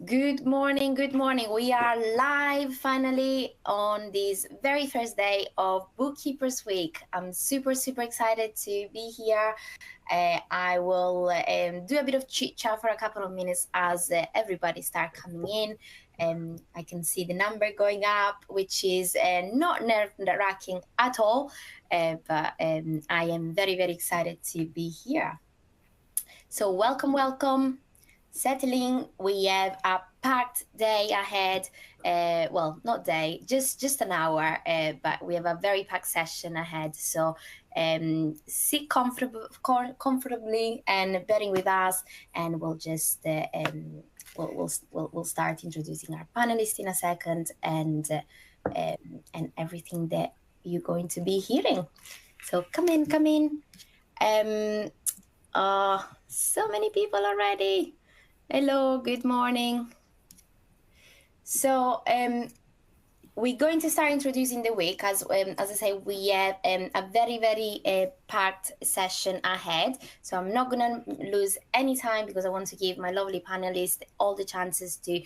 Good morning, good morning. We are live finally on this very first day of Bookkeepers Week. I'm super excited to be here. I will do a bit of chit chat for a couple of minutes as everybody start coming in. I can see the number going up, which is not nerve-wracking at all, but I am very excited to be here. So welcome. Settling, we have a packed day ahead. Well, not day, just an hour, but we have a very packed session ahead. So sit comfortably and bearing with us, and we'll just we'll start introducing our panelists in a second, and everything that you're going to be hearing. So come in. So many people already. Hello, good morning. So we're going to start introducing the week. As I say, we have a very packed session ahead. So I'm not going to lose any time because I want to give my lovely panelists all the chances to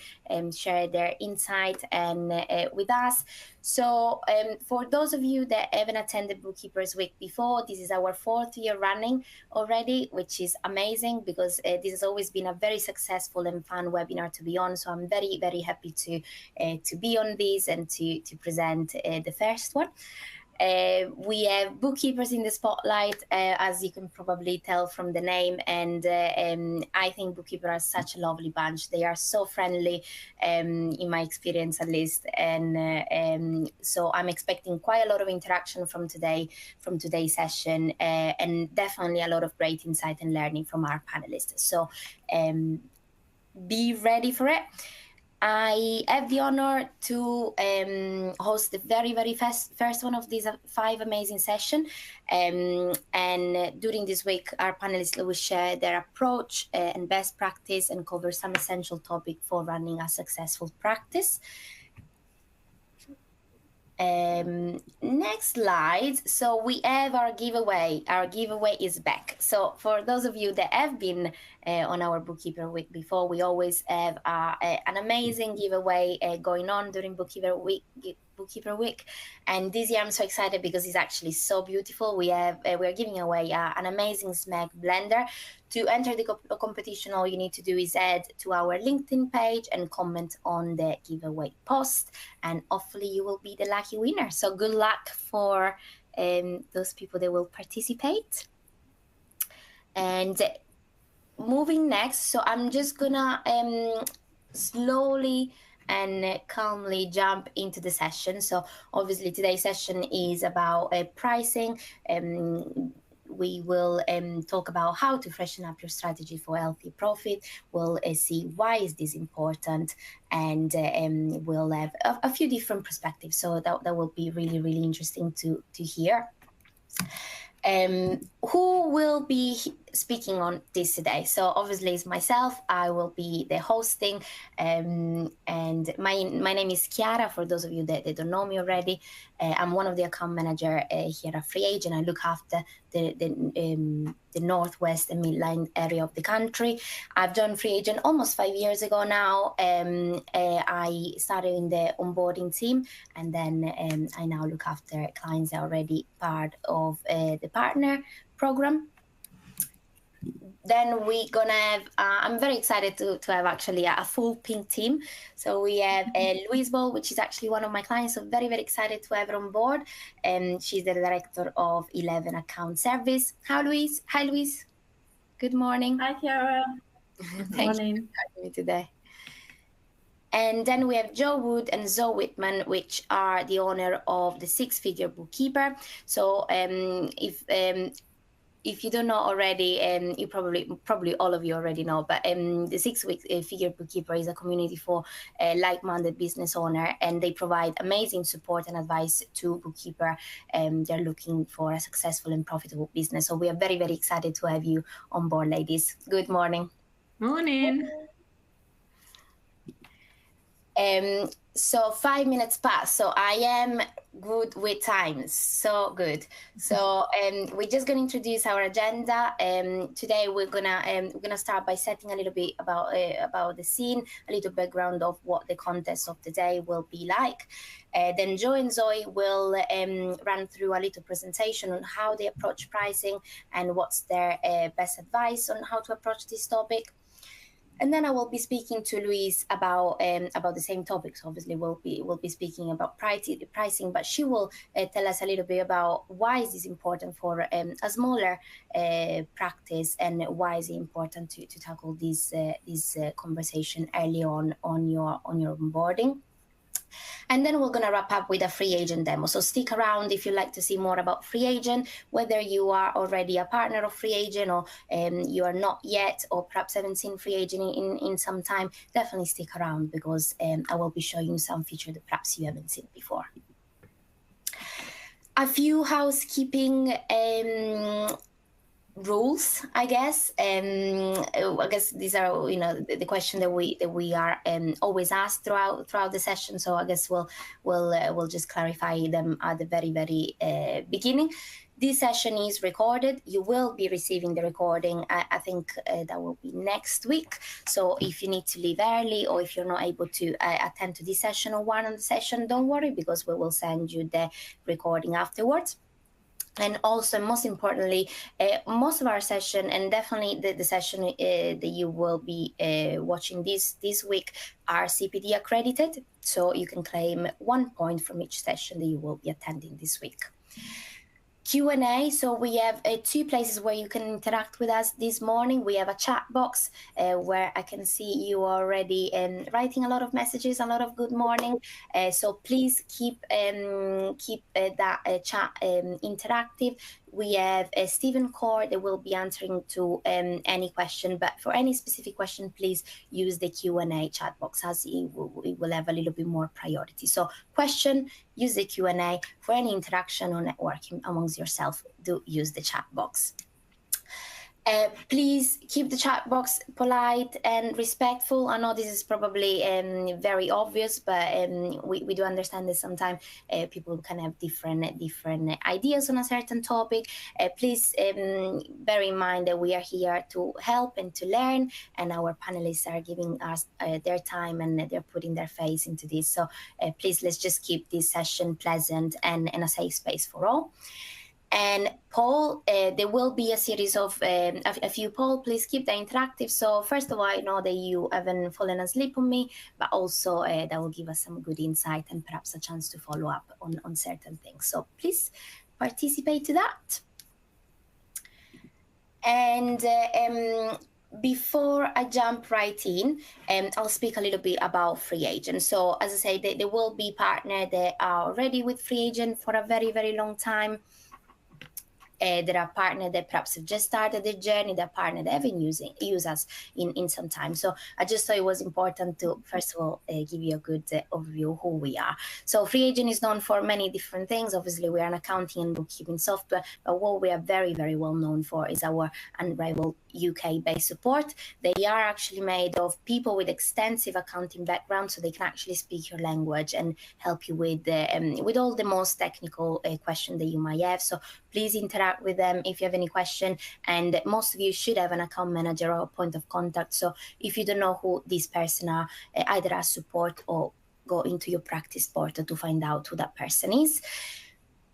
share their insight and with us. So for those of you that haven't attended Bookkeepers Week before, this is our 4th year running already, which is amazing because this has always been a very successful and fun webinar to be on. So I'm very happy to be on this and to present the first one. We have bookkeepers in the spotlight, as you can probably tell from the name, and I think bookkeepers are such a lovely bunch. They are so friendly, in my experience at least, and so I'm expecting quite a lot of interaction from today's session, and definitely a lot of great insight and learning from our panelists. So be ready for it. I have the honor to host the very first one of these 5 amazing sessions. And during this week, our panelists will share their approach and best practice and cover some essential topic for running a successful practice. Next slide. So we have our giveaway. Our giveaway is back. So for those of you that have been on our Bookkeeper Week before, we always have an amazing giveaway going on during Bookkeeper Week. And this year I'm so excited because it's actually so beautiful. We're giving away an amazing SMAC blender. To enter the competition, all you need to do is head to our LinkedIn page and comment on the giveaway post, and hopefully you will be the lucky winner. So good luck for those people that will participate. And moving next, so I'm just gonna slowly and calmly jump into the session. So obviously today's session is about pricing. We will talk about how to freshen up your strategy for healthy profit. We'll see why is this important, and we'll have a few different perspectives. So that will be really interesting to hear. Who will be speaking on this today? So obviously it's myself. I will be the hosting, and my name is Chiara. For those of you that don't know me already, I'm one of the account manager here at FreeAgent. I look after the northwest and midline area of the country. I've joined FreeAgent almost 5 years ago now. I started in the onboarding team, and then I now look after clients that are already part of the partner program. Then we're gonna have, I'm very excited to have actually a full pink team. So we have Louise Ball, which is actually one of my clients. So very excited to have her on board. She's the director of 11 Account Service. Hi, Louise. Good morning. Hi, Chiara. Good morning. You for having me today. And then we have Joe Wood and Zoe Whitman, which are the owner of the Figure Bookkeeper. So if you don't know already, you probably all of you already know, but the Figure Bookkeeper is a community for like-minded business owner, and they provide amazing support and advice to bookkeeper. They're looking for a successful and profitable business. So we are very excited to have you on board, ladies. Good morning. Morning. So 5 minutes past. So I am good with times. So good. So we're just going to introduce our agenda. Today we're gonna start by setting a little bit about the scene, a little background of what the context of the day will be like. Then Joe and Zoe will run through a little presentation on how they approach pricing and what's their best advice on how to approach this topic. And then I will be speaking to Louise about the same topics. Obviously, we'll be speaking about pricing, but she will tell us a little bit about why is this important for a smaller practice, and why is it important to tackle this conversation early on your onboarding. And then we're going to wrap up with a FreeAgent demo. So stick around if you'd like to see more about FreeAgent, whether you are already a partner of FreeAgent or you are not yet, or perhaps haven't seen FreeAgent in some time. Definitely stick around, because I will be showing you some features that perhaps you haven't seen before. A few housekeeping rules, I guess. I guess these are, the question that we are always asked throughout the session. So I guess we'll just clarify them at the very beginning. This session is recorded. You will be receiving the recording. I think that will be next week. So if you need to leave early, or if you're not able to attend to this session or one on the session, don't worry, because we will send you the recording afterwards. And also, most importantly, most of our session, and definitely the session that you will be watching this week, are CPD accredited. So you can claim 1 point from each session that you will be attending this week. Q&A. So we have 2 places where you can interact with us this morning. We have a chat box where I can see you already writing a lot of messages, a lot of good morning. So please keep that chat interactive. We have Stephen Core that will be answering to any question, but for any specific question, please use the Q&A chat box, as it will have a little bit more priority. So question, use the Q&A. For any interaction or networking amongst yourself, do use the chat box. Please keep the chat box polite and respectful. I know this is probably very obvious, but we do understand that sometimes people can have different ideas on a certain topic. Please bear in mind that we are here to help and to learn, and our panelists are giving us their time, and they're putting their face into this. So please, let's just keep this session pleasant and a safe space for all. And poll, there will be a series of a few polls. Please keep that interactive. So first of all, I know that you haven't fallen asleep on me, but also that will give us some good insight and perhaps a chance to follow up on certain things. So please participate to that. And before I jump right in, I'll speak a little bit about FreeAgent. So as I say, there will be partners that are already with FreeAgent for a very long time. There are partners that perhaps have just started their journey. There are partners that haven't used us in some time. So I just thought it was important to, first of all, give you a good overview of who we are. So FreeAgent is known for many different things. Obviously, we are an accounting and bookkeeping software, but what we are very well known for is our unrivaled UK-based support. They are actually made of people with extensive accounting background, so they can actually speak your language and help you with all the most technical questions that you might have. So please interact with them if you have any question, and most of you should have an account manager or a point of contact. So if you don't know who this person are, either ask support or go into your practice portal to find out who that person is.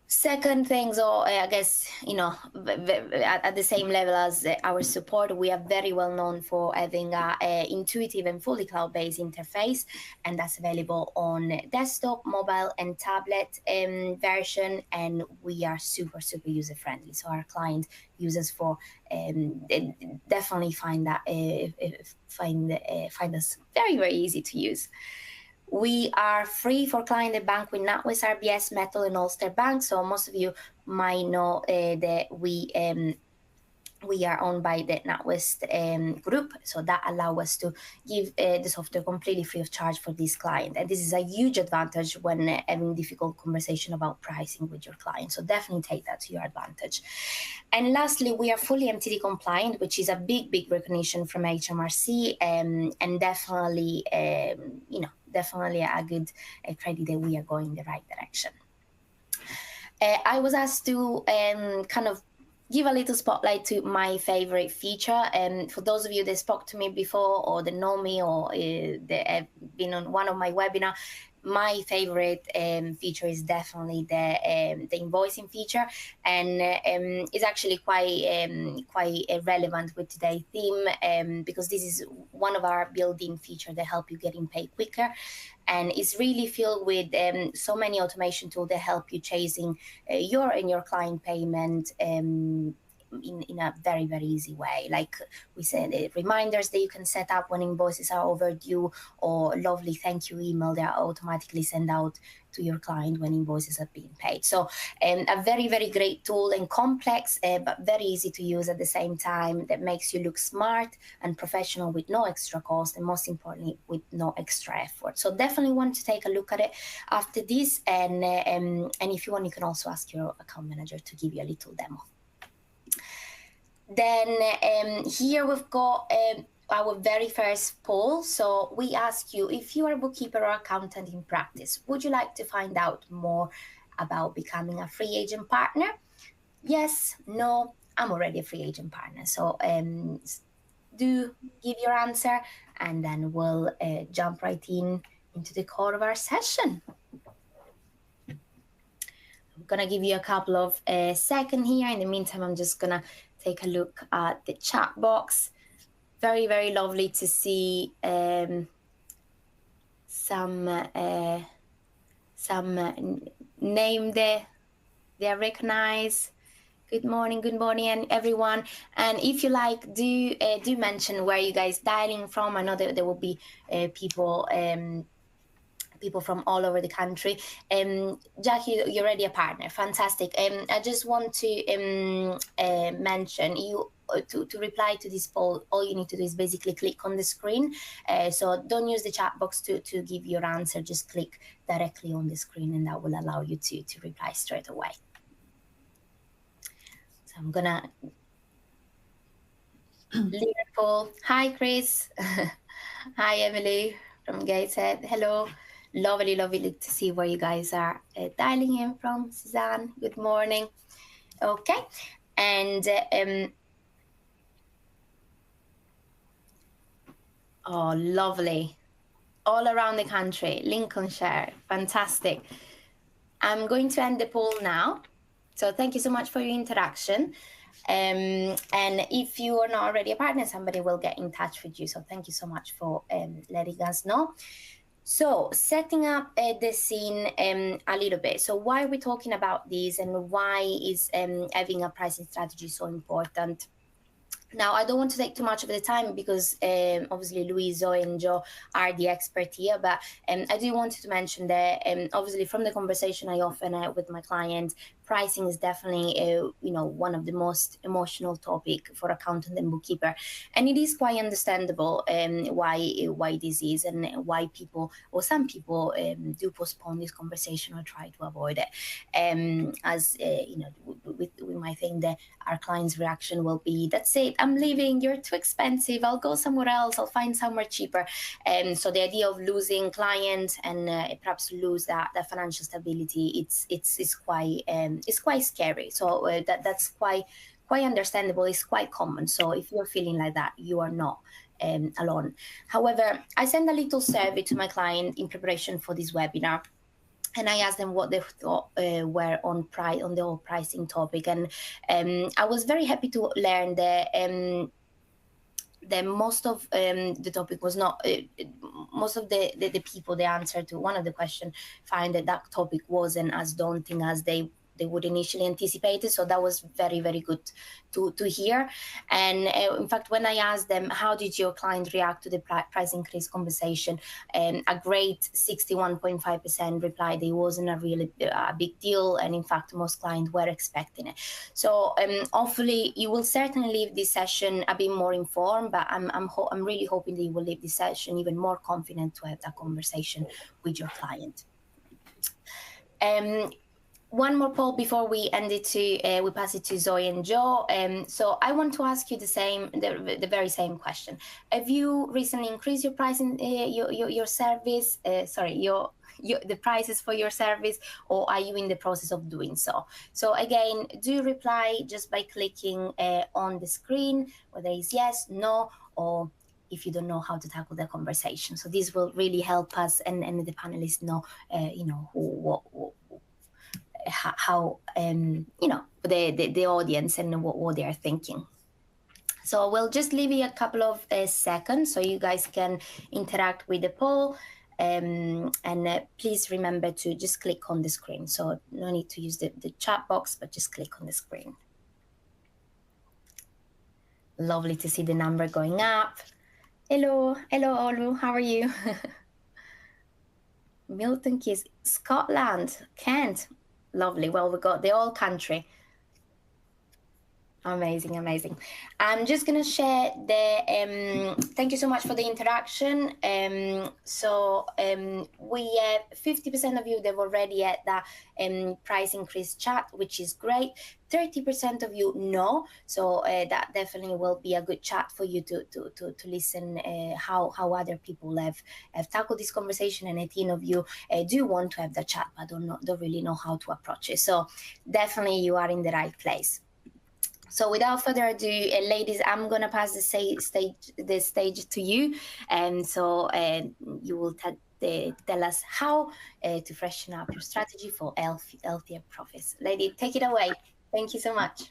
Second thing, so I guess, at the same level as our support, we are very well known for having a intuitive and fully cloud-based interface, and that's available on desktop, mobile, and tablet version, and we are super user-friendly. So our client users definitely find us very easy to use. We are free for client that bank with NatWest, RBS, Metal, and Ulster Bank. So most of you might know that we are owned by the NatWest group. So that allows us to give the software completely free of charge for this client. And this is a huge advantage when having difficult conversation about pricing with your client. So definitely take that to your advantage. And lastly, we are fully MTD compliant, which is a big recognition from HMRC, and definitely, definitely a good credit that we are going in the right direction. I was asked to kind of give a little spotlight to my favorite feature. And for those of you that spoke to me before, or that know me, or that have been on one of my webinars, my favorite feature is definitely the invoicing feature, and it's actually quite relevant with today's theme, because this is one of our built-in features that help you getting paid quicker, and it's really filled with so many automation tools that help you chasing your and your client payment in a very, very easy way. Like we said, reminders that you can set up when invoices are overdue, or lovely thank you email that are automatically sent out to your client when invoices are being paid. So a very, very great tool, and complex, but very easy to use at the same time, that makes you look smart and professional with no extra cost, and most importantly, with no extra effort. So definitely want to take a look at it after this. And if you want, you can also ask your account manager to give you a little demo. Then here we've got our very first poll. So we ask you, if you are a bookkeeper or accountant in practice, would you like to find out more about becoming a free agent partner? Yes, no, I'm already a free agent partner. So do give your answer, and then we'll jump right into the core of our session. I'm gonna give you a couple of seconds here. In the meantime, I'm just gonna take a look at the chat box. Very, very lovely to see some name there they recognize. Good morning, and everyone. And if you like, do mention where you guys dialing from. I know that there will be people from all over the country. Jackie, you're already a partner. Fantastic. I just want to mention you. To reply to this poll, all you need to do is basically click on the screen. So don't use the chat box to give your answer. Just click directly on the screen, and that will allow you to reply straight away. So I'm gonna Liverpool. Hi, Chris. Hi, Emily from Gateshead. Hello. Lovely to see where you guys are dialing in from. Suzanne, good morning. Okay, and oh, lovely. All around the country, Lincolnshire, fantastic. I'm going to end the poll now. So thank you so much for your interaction. And if you are not already a partner, somebody will get in touch with you. So thank you so much for letting us know. So setting up the scene a little bit. So why are we talking about this, and why is having a pricing strategy so important? Now, I don't want to take too much of the time, because obviously Louise, Zoe, and Joe are the expert here, but I do want to mention that obviously from the conversation I often have with my clients, pricing is definitely one of the most emotional topic for accountant and bookkeeper, and it is quite understandable why this is, and why people, or some people, do postpone this conversation or try to avoid it. As we might think that our client's reaction will be, that's it, I'm leaving, you're too expensive, I'll go somewhere else, I'll find somewhere cheaper. So the idea of losing clients and perhaps lose that financial stability, it's quite scary. So that's quite understandable. It's quite common. So if you're feeling like that, you are not alone. However, I sent a little survey to my client in preparation for this webinar, and I asked them what they thought were on the whole pricing topic. And I was very happy to learn that most of the topic was not, most of the people, they answered to one of the questions, find that topic wasn't as daunting as they would initially anticipate it. So that was very, very good to hear. And in fact, when I asked them, how did your client react to the price increase conversation, a great 61.5% replied it wasn't a really big deal. And in fact, most clients were expecting it. So hopefully you will certainly leave this session a bit more informed, but I'm really hoping that you will leave this session even more confident to have that conversation with your client. one more poll before we end it to we pass it to Zoe and Joe. So I want to ask you the very same question. Have you recently increased your price in your service? The prices for your service, or are you in the process of doing so? So again, do reply just by clicking on the screen, whether it's yes, no, or if you don't know how to tackle the conversation. So this will really help us and the panelists know, how the audience and what they are thinking. So we'll just leave you a couple of seconds so you guys can interact with the poll. And please remember to just click on the screen. So no need to use the chat box, but just click on the screen. Lovely to see the number going up. Hello, Olu, how are you? Milton Keynes, Scotland, Kent. Lovely. Well, we got the whole country. Amazing, amazing. I'm just going to share the, thank you so much for the interaction. We have 50% of you that have already had that price increase chat, which is great. 30% of you know, so that definitely will be a good chat for you to listen how other people have tackled this conversation, and 18 of you do want to have the chat but don't really know how to approach it. So definitely you are in the right place. So without further ado, ladies, I'm going to pass the stage to you, and so you will tell us how to freshen up your strategy for healthier profits. Lady, take it away. Thank you so much.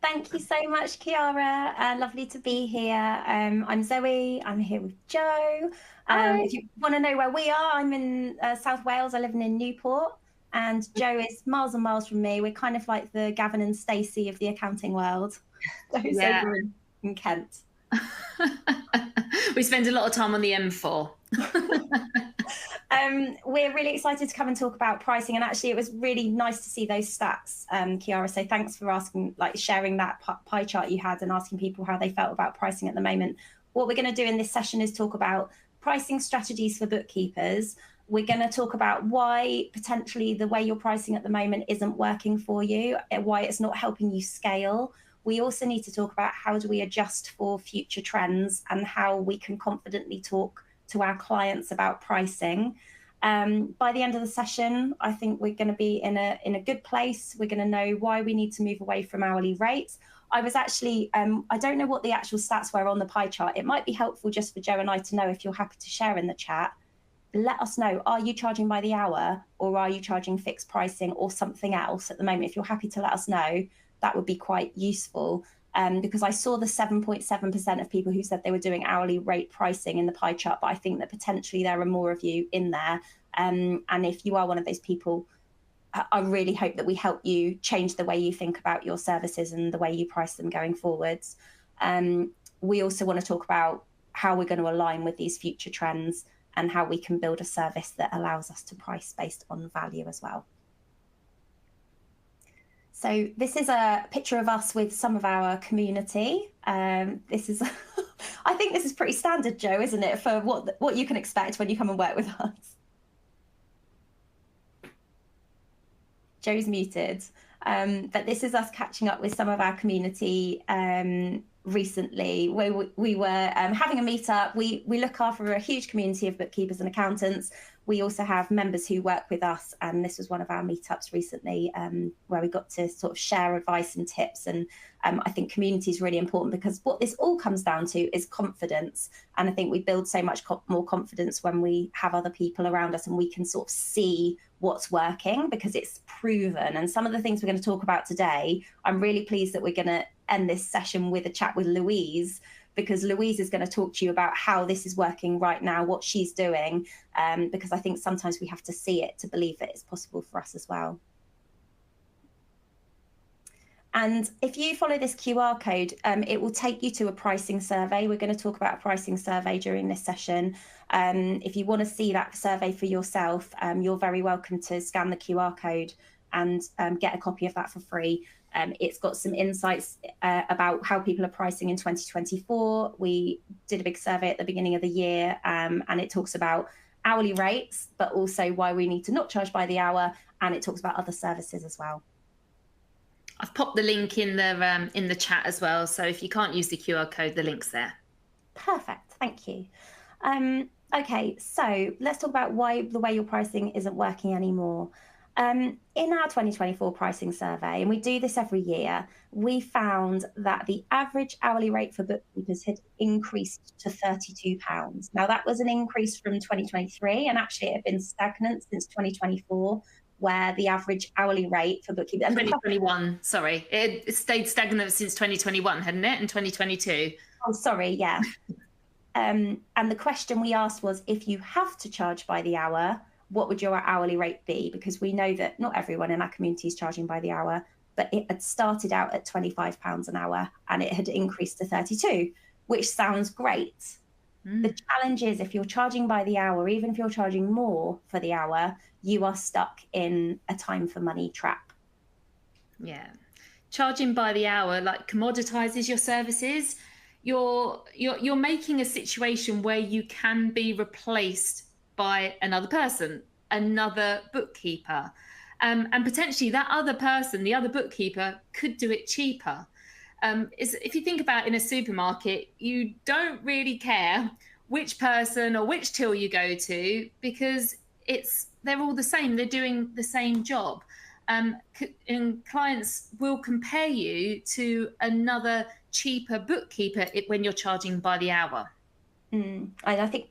Thank you so much, Chiara. Lovely to be here. I'm Zoe. I'm here with Joe. If you want to know where we are, I'm in South Wales. I live in Newport. And Joe is miles and miles from me. We're kind of like the Gavin and Stacey of the accounting world. Joe's over in Kent. We spend a lot of time on the M4. We're really excited to come and talk about pricing, and actually it was really nice to see those stats, Chiara, so thanks for sharing that pie chart you had and asking people how they felt about pricing at the moment. What we're going to do in this session is talk about pricing strategies for bookkeepers. We're going to talk about why potentially the way you're pricing at the moment isn't working for you, why it's not helping you scale. We also need to talk about how do we adjust for future trends and how we can confidently talk to our clients about pricing. By the end of the session, I think we're going to be in a good place. We're going to know why we need to move away from hourly rates. I was actually, I don't know what the actual stats were on the pie chart. It might be helpful just for Joe and I to know. If you're happy to share in the chat, let us know, are you charging by the hour or are you charging fixed pricing or something else at the moment? If you're happy to let us know, that would be quite useful. Because I saw the 7.7% of people who said they were doing hourly rate pricing in the pie chart, but I think that potentially there are more of you in there. And if you are one of those people, I really hope that we help you change the way you think about your services and the way you price them going forwards. We also want to talk about how we're going to align with these future trends and how we can build a service that allows us to price based on value as well. So this is a picture of us with some of our community. This is, I think this is pretty standard, Joe, isn't it, for what you can expect when you come and work with us. Joe's muted, but this is us catching up with some of our community recently, where we were having a meetup. We look after a huge community of bookkeepers and accountants. We also have members who work with us, and this was one of our meetups recently where we got to sort of share advice and tips. And I think community is really important because what this all comes down to is confidence. And I think we build so much more confidence when we have other people around us and we can sort of see what's working because it's proven. And some of the things we're going to talk about today, I'm really pleased that we're going to end this session with a chat with Louise, because Louise is going to talk to you about how this is working right now, what she's doing, because I think sometimes we have to see it to believe that it's possible for us as well. And if you follow this QR code, it will take you to a pricing survey. We're going to talk about a pricing survey during this session. If you want to see that survey for yourself, you're very welcome to scan the QR code and get a copy of that for free. It's got some insights about how people are pricing in 2024. We did a big survey at the beginning of the year, and it talks about hourly rates, but also why we need to not charge by the hour. And it talks about other services as well. I've popped the link in the chat as well. So if you can't use the QR code, the link's there. Perfect. Thank you. Okay, so let's talk about why the way you're pricing isn't working anymore. In our 2024 pricing survey, and we do this every year, we found that the average hourly rate for bookkeepers had increased to £32. Now, that was an increase from 2023, and actually it had been stagnant since 2024, where the average hourly rate for bookkeepers... 2021, sorry. It stayed stagnant since 2021, hadn't it, in 2022? Oh, sorry, yeah. And the question we asked was, if you have to charge by the hour, what would your hourly rate be? Because we know that not everyone in our community is charging by the hour, but it had started out at £25 an hour and it had increased to 32, which sounds great. The challenge is, if you're charging by the hour, even if you're charging more for the hour, you are stuck in a time for money trap. Yeah. Charging by the hour like commoditizes your services. You're making a situation where you can be replaced by another person, another bookkeeper, and potentially that other person, the other bookkeeper, could do it cheaper. If you think about in a supermarket, you don't really care which person or which till you go to, because they're all the same. They're doing the same job. And clients will compare you to another cheaper bookkeeper when you're charging by the hour. I think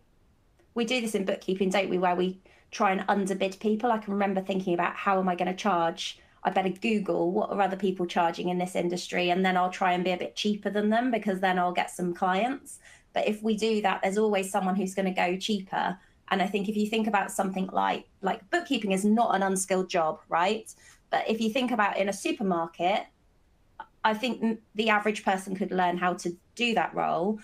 we do this in bookkeeping, don't we, where we try and underbid people. I can remember thinking about, how am I going to charge? I better Google what are other people charging in this industry, and then I'll try and be a bit cheaper than them, because then I'll get some clients. But if we do that, there's always someone who's going to go cheaper. And I think if you think about something like bookkeeping is not an unskilled job, right? But if you think about in a supermarket, I think the average person could learn how to do that role.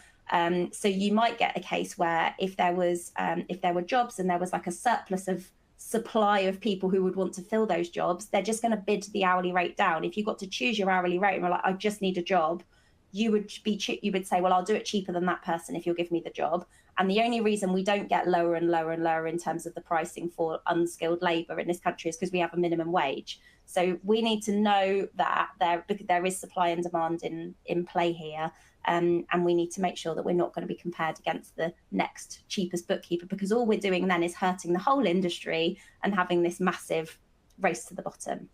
So you might get a case where if there were jobs and there was like a surplus of supply of people who would want to fill those jobs, they're just going to bid the hourly rate down. If you got to choose your hourly rate and we're like, I just need a job, you would say, well, I'll do it cheaper than that person if you'll give me the job. And the only reason we don't get lower and lower and lower in terms of the pricing for unskilled labour in this country is because we have a minimum wage. So we need to know that there is supply and demand in play here. And we need to make sure that we're not going to be compared against the next cheapest bookkeeper, because all we're doing then is hurting the whole industry and having this massive race to the bottom.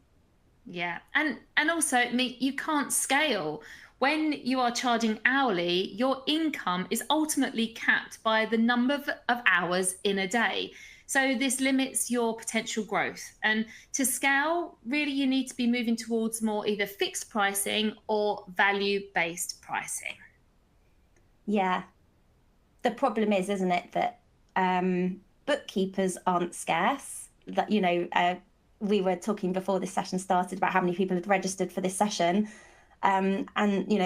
Yeah. And also, you can't scale. When you are charging hourly, your income is ultimately capped by the number of hours in a day. So this limits your potential growth. And to scale, really, you need to be moving towards more either fixed pricing or value-based pricing. Yeah. The problem is, isn't it, that bookkeepers aren't scarce. That, we were talking before this session started about how many people had registered for this session. And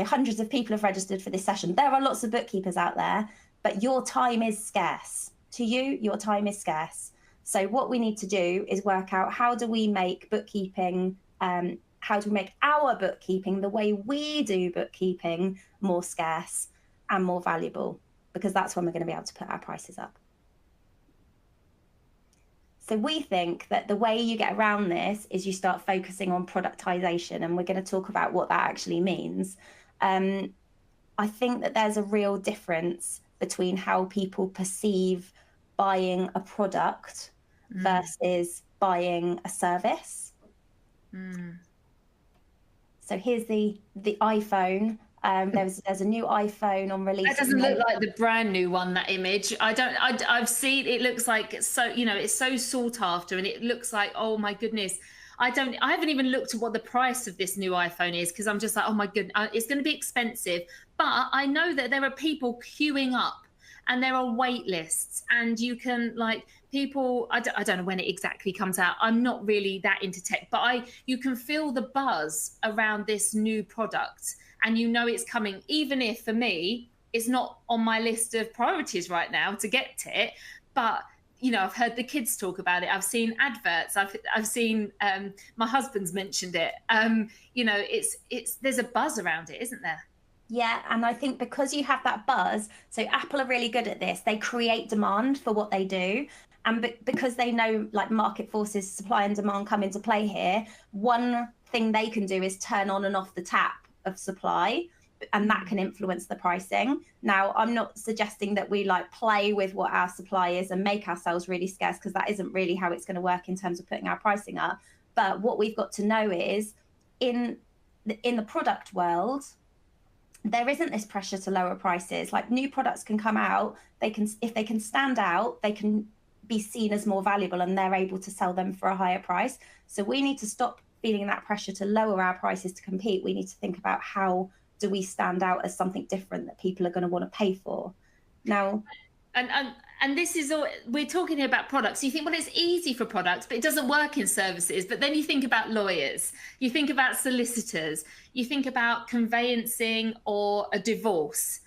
hundreds of people have registered for this session. There are lots of bookkeepers out there, but your time is scarce. To you, your time is scarce. So what we need to do is work out, how do we make bookkeeping, how do we make our bookkeeping, the way we do bookkeeping, more scarce and more valuable, because that's when we're going to be able to put our prices up. So we think that the way you get around this is you start focusing on productization, and we're going to talk about what that actually means. I think that there's a real difference between how people perceive buying a product versus buying a service. So here's the iPhone. There's a new iPhone on release. That doesn't look like the brand new one, that image. I've seen, it looks like it's so, it's so sought after, and it looks like, oh my goodness. I haven't even looked at what the price of this new iPhone is, because I'm just like, oh my goodness, it's going to be expensive. But I know that there are people queuing up, and there are wait lists, and you can, people, I don't know when it exactly comes out. I'm not really that into tech, but you can feel the buzz around this new product. And it's coming, even if for me, it's not on my list of priorities right now to get it. But, I've heard the kids talk about it. I've seen adverts. I've seen, my husband's mentioned it. There's a buzz around it, isn't there? Yeah, and I think because you have that buzz, so Apple are really good at this. They create demand for what they do. And because they know like market forces, supply and demand come into play here, one thing they can do is turn on and off the tap of supply, and that can influence the pricing. Now, I'm not suggesting that we like play with what our supply is and make ourselves really scarce, because that isn't really how it's going to work in terms of putting our pricing up. But what we've got to know is in the product world, there isn't this pressure to lower prices. Like new products can come out, if they can stand out, they can be seen as more valuable and they're able to sell them for a higher price. So we need to stop feeling that pressure to lower our prices to compete. We need to think about how do we stand out as something different that people are going to want to pay for. Now, and this is all, we're talking here about products. You think, well, it's easy for products, but it doesn't work in services. But then you think about lawyers, you think about solicitors, you think about conveyancing or a divorce.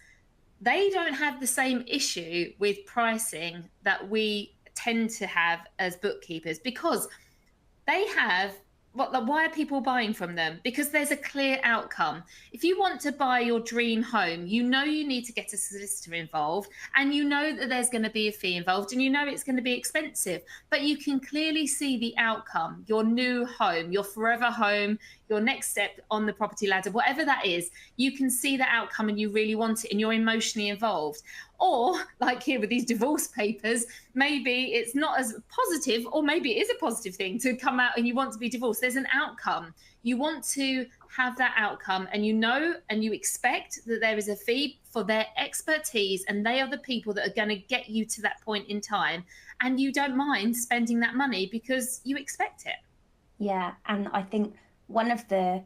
They don't have the same issue with pricing that we tend to have as bookkeepers, because they have, why are people buying from them? Because there's a clear outcome. If you want to buy your dream home, you know you need to get a solicitor involved, and you know that there's going to be a fee involved, and you know it's going to be expensive, but you can clearly see the outcome, your new home, your forever home, your next step on the property ladder, whatever that is, you can see the outcome and you really want it and you're emotionally involved. Or like here with these divorce papers, maybe it's not as positive, or maybe it is a positive thing to come out and you want to be divorced. There's an outcome. You want to have that outcome, and you know and you expect that there is a fee for their expertise, and they are the people that are going to get you to that point in time, and you don't mind spending that money because you expect it. Yeah, and I think one of the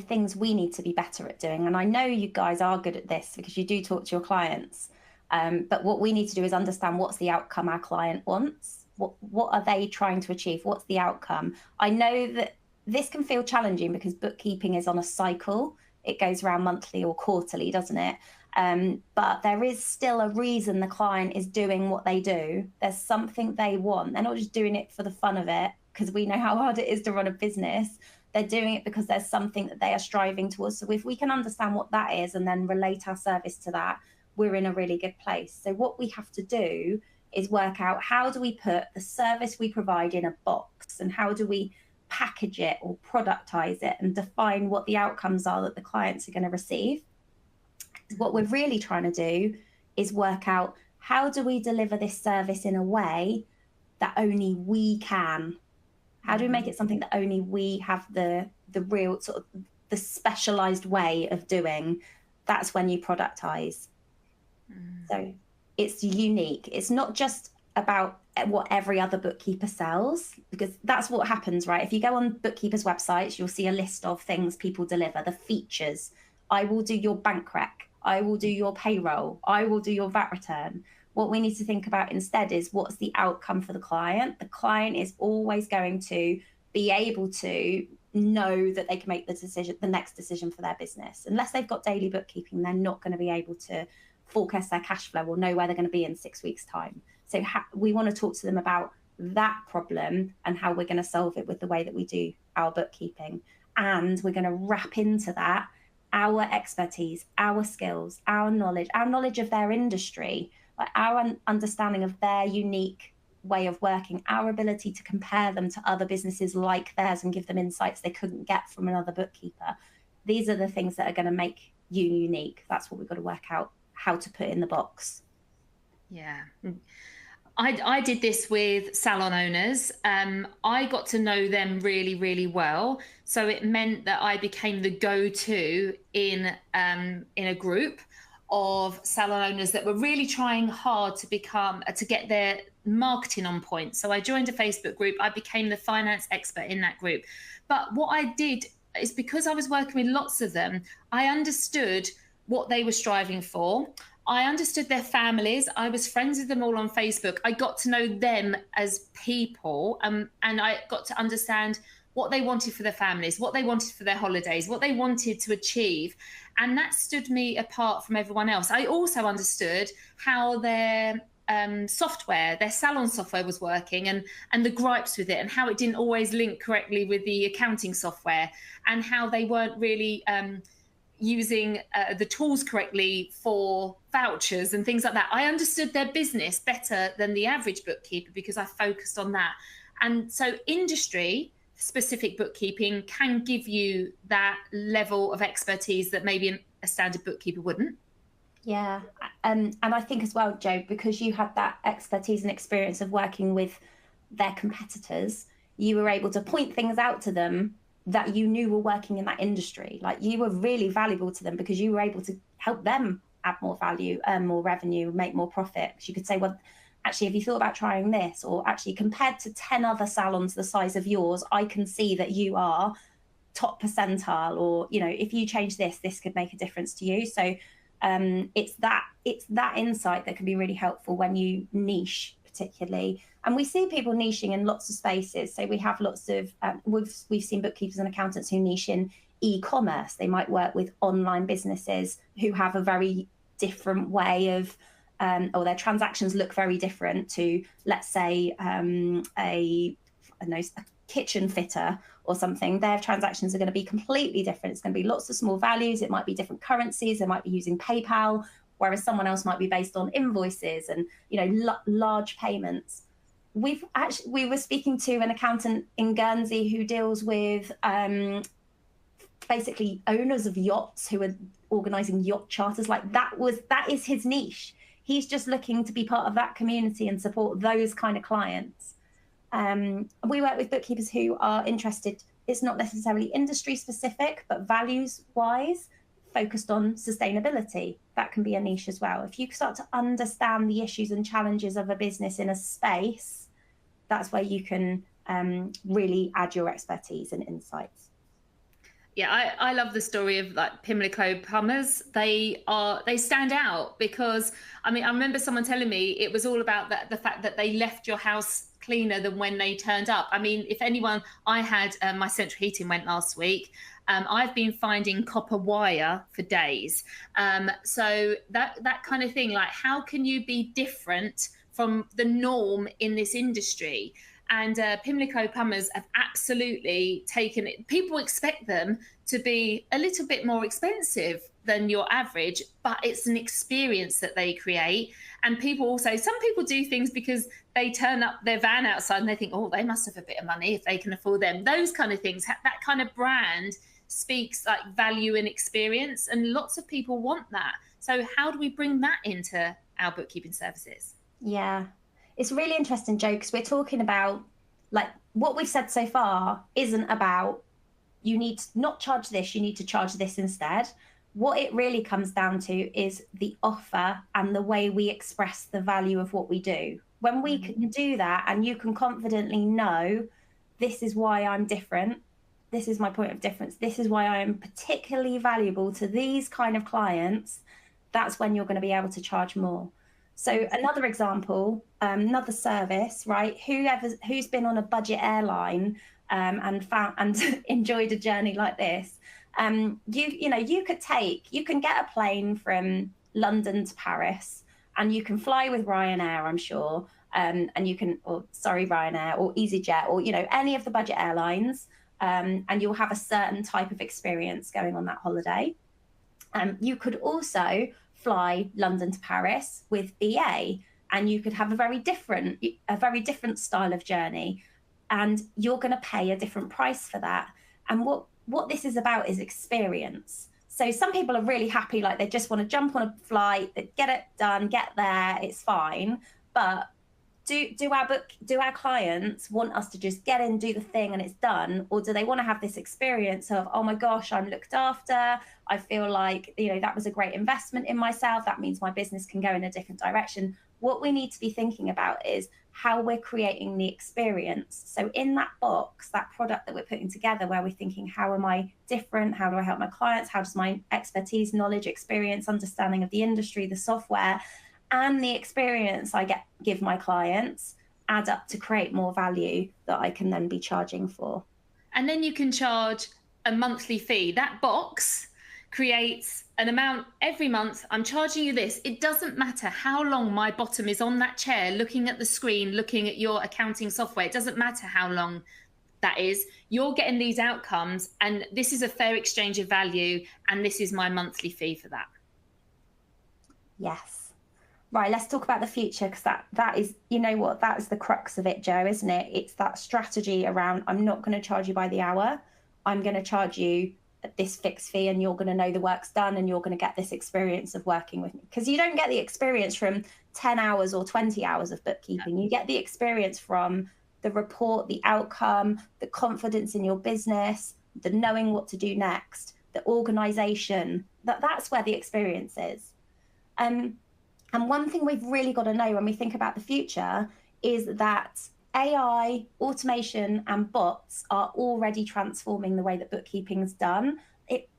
things we need to be better at doing, and I know you guys are good at this because you do talk to your clients, but what we need to do is understand what's the outcome our client wants. What are they trying to achieve? What's the outcome? I know that this can feel challenging because bookkeeping is on a cycle. It goes around monthly or quarterly, doesn't it? But there is still a reason the client is doing what they do. There's something they want. They're not just doing it for the fun of it, because we know how hard it is to run a business. They're doing it because there's something that they are striving towards. So if we can understand what that is and then relate our service to that, we're in a really good place. So what we have to do is work out, how do we put the service we provide in a box, and how do we package it or productize it and define what the outcomes are that the clients are going to receive. What we're really trying to do is work out, how do we deliver this service in a way that only we can? How do we make it something that only we have the real sort of the specialized way of doing? That's when you productize. So it's unique. It's not just about what every other bookkeeper sells, because that's what happens, right? If you go on bookkeepers' websites, you'll see a list of things people deliver, the features. I will do your bank rec. I will do your payroll. I will do your VAT return. What we need to think about instead is, what's the outcome for the client? The client is always going to be able to know that they can make the next decision for their business. Unless they've got daily bookkeeping, they're not going to be able to forecast their cash flow or know where they're going to be in 6 weeks' time. So we want to talk to them about that problem and how we're going to solve it with the way that we do our bookkeeping. And we're going to wrap into that our expertise, our skills, our knowledge of their industry, like our understanding of their unique way of working, our ability to compare them to other businesses like theirs and give them insights they couldn't get from another bookkeeper. These are the things that are going to make you unique. That's what we've got to work out how to put in the box. Yeah. I did this with salon owners. I got to know them really, really well. So it meant that I became the go-to in a group of salon owners that were really trying hard to get their marketing on point. So I joined a Facebook group. I became the finance expert in that group. But what I did is, because I was working with lots of them, I understood what they were striving for. I understood their families. I was friends with them all on Facebook. I got to know them as people, and I got to understand what they wanted for their families, what they wanted for their holidays, what they wanted to achieve. And that stood me apart from everyone else. I also understood how their software, their salon software was working, and the gripes with it, and how it didn't always link correctly with the accounting software, and how they weren't really using the tools correctly for vouchers and things like that. I understood their business better than the average bookkeeper because I focused on that. And so industry specific bookkeeping can give you that level of expertise that maybe a standard bookkeeper wouldn't. Yeah. And I think as well, Jo, because you had that expertise and experience of working with their competitors, you were able to point things out to them that you knew were working in that industry. Like, you were really valuable to them because you were able to help them add more value, earn more revenue, make more profit. You could say, well, actually, have you thought about trying this? Or actually, compared to 10 other salons the size of yours, I can see that you are top percentile, or, you know, if you change this, this could make a difference to you. So it's that insight that can be really helpful when you niche particularly. And we see people niching in lots of spaces. So we have lots of, we've seen bookkeepers and accountants who niche in e-commerce. They might work with online businesses who have a very different way of, or their transactions look very different to, let's say, a kitchen fitter or something. Their transactions are going to be completely different. It's going to be lots of small values. It might be different currencies. They might be using PayPal, whereas someone else might be based on invoices and, you know, large payments. We were speaking to an accountant in Guernsey who deals with basically owners of yachts who are organizing yacht charters. Like, that is his niche. He's just looking to be part of that community and support those kind of clients. We work with bookkeepers who are interested, it's not necessarily industry specific, but values wise, focused on sustainability. That can be a niche as well. If you start to understand the issues and challenges of a business in a space, that's where you can really add your expertise and insights. Yeah, I love the story of like Pimlico plumbers. They stand out because, I mean, I remember someone telling me it was all about the fact that they left your house cleaner than when they turned up. I mean, if anyone, I had my central heating went last week. I've been finding copper wire for days. So that kind of thing, like, how can you be different from the norm in this industry? And Pimlico plumbers have absolutely taken it. People expect them to be a little bit more expensive than your average, but it's an experience that they create. And people also, some people do things because they turn up their van outside and they think, oh, they must have a bit of money if they can afford them. Those kind of things, that kind of brand speaks like value and experience. And lots of people want that. So how do we bring that into our bookkeeping services? Yeah. It's really interesting, Jo, because we're talking about, like, what we've said so far isn't about you need to not charge this, you need to charge this instead. What it really comes down to is the offer and the way we express the value of what we do. When we can do that and you can confidently know, this is why I'm different, this is my point of difference, this is why I am particularly valuable to these kind of clients, that's when you're going to be able to charge more. So another example, another service, right? Who's been on a budget airline and enjoyed a journey like this? You can get a plane from London to Paris, and you can fly with Ryanair, I'm sure, and you can, Ryanair or EasyJet, or, you know, any of the budget airlines, and you'll have a certain type of experience going on that holiday. You could also fly London to Paris with BA, and you could have a very different style of journey, and you're going to pay a different price for that. And what this is about is experience. So some people are really happy, like they just want to jump on a flight, get it done, get there, it's fine. But do our clients want us to just get in, do the thing, and it's done? Or do they want to have this experience of, oh my gosh, I'm looked after, I feel like, you know, that was a great investment in myself, that means my business can go in a different direction? What we need to be thinking about is how we're creating the experience. So in that box, that product that we're putting together, where we're thinking, how am I different? How do I help my clients? How does my expertise, knowledge, experience, understanding of the industry, the software, and the experience I give my clients add up to create more value that I can then be charging for? And then you can charge a monthly fee. That box creates an amount every month. I'm charging you this. It doesn't matter how long my bottom is on that chair, looking at the screen, looking at your accounting software. It doesn't matter how long. that is, you're getting these outcomes, and this is a fair exchange of value, and this is my monthly fee for that. Yes. Right, let's talk about the future, because that is, you know what, that is the crux of it, Jo, isn't it? It's that strategy around, I'm not going to charge you by the hour. I'm going to charge you this fixed fee, and you're going to know the work's done, and you're going to get this experience of working with me. Because you don't get the experience from 10 hours or 20 hours of bookkeeping. You get the experience from the report, the outcome, the confidence in your business, the knowing what to do next, the organization. That's where the experience is. And one thing we've really got to know when we think about the future is that AI, automation, and bots are already transforming the way that bookkeeping is done.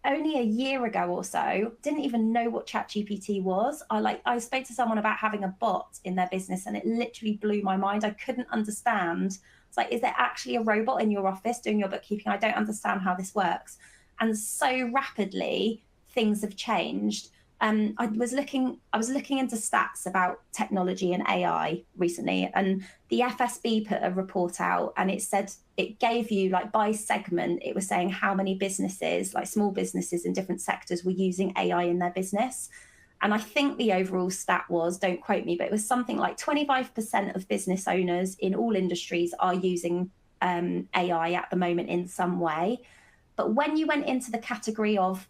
Only a year ago or so, didn't even know what ChatGPT was. I spoke to someone about having a bot in their business, and it literally blew my mind. I couldn't understand. It's like, is there actually a robot in your office doing your bookkeeping? I don't understand how this works. And so rapidly, things have changed. I was looking into stats about technology and AI recently, and the FSB put a report out, and it said, it gave you, like, by segment, it was saying how many businesses, like small businesses in different sectors, were using AI in their business. And I think the overall stat was, don't quote me, but it was something like 25% of business owners in all industries are using AI at the moment in some way. But when you went into the category of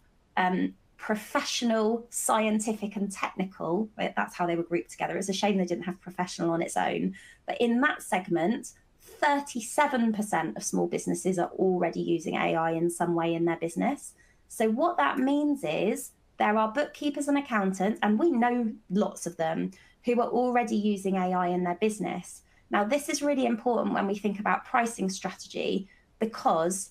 professional, scientific, and technical, that's how they were grouped together. It's a shame they didn't have professional on its own. But in that segment, 37% of small businesses are already using AI in some way in their business. So what that means is there are bookkeepers and accountants, and we know lots of them, who are already using AI in their business. Now, this is really important when we think about pricing strategy, because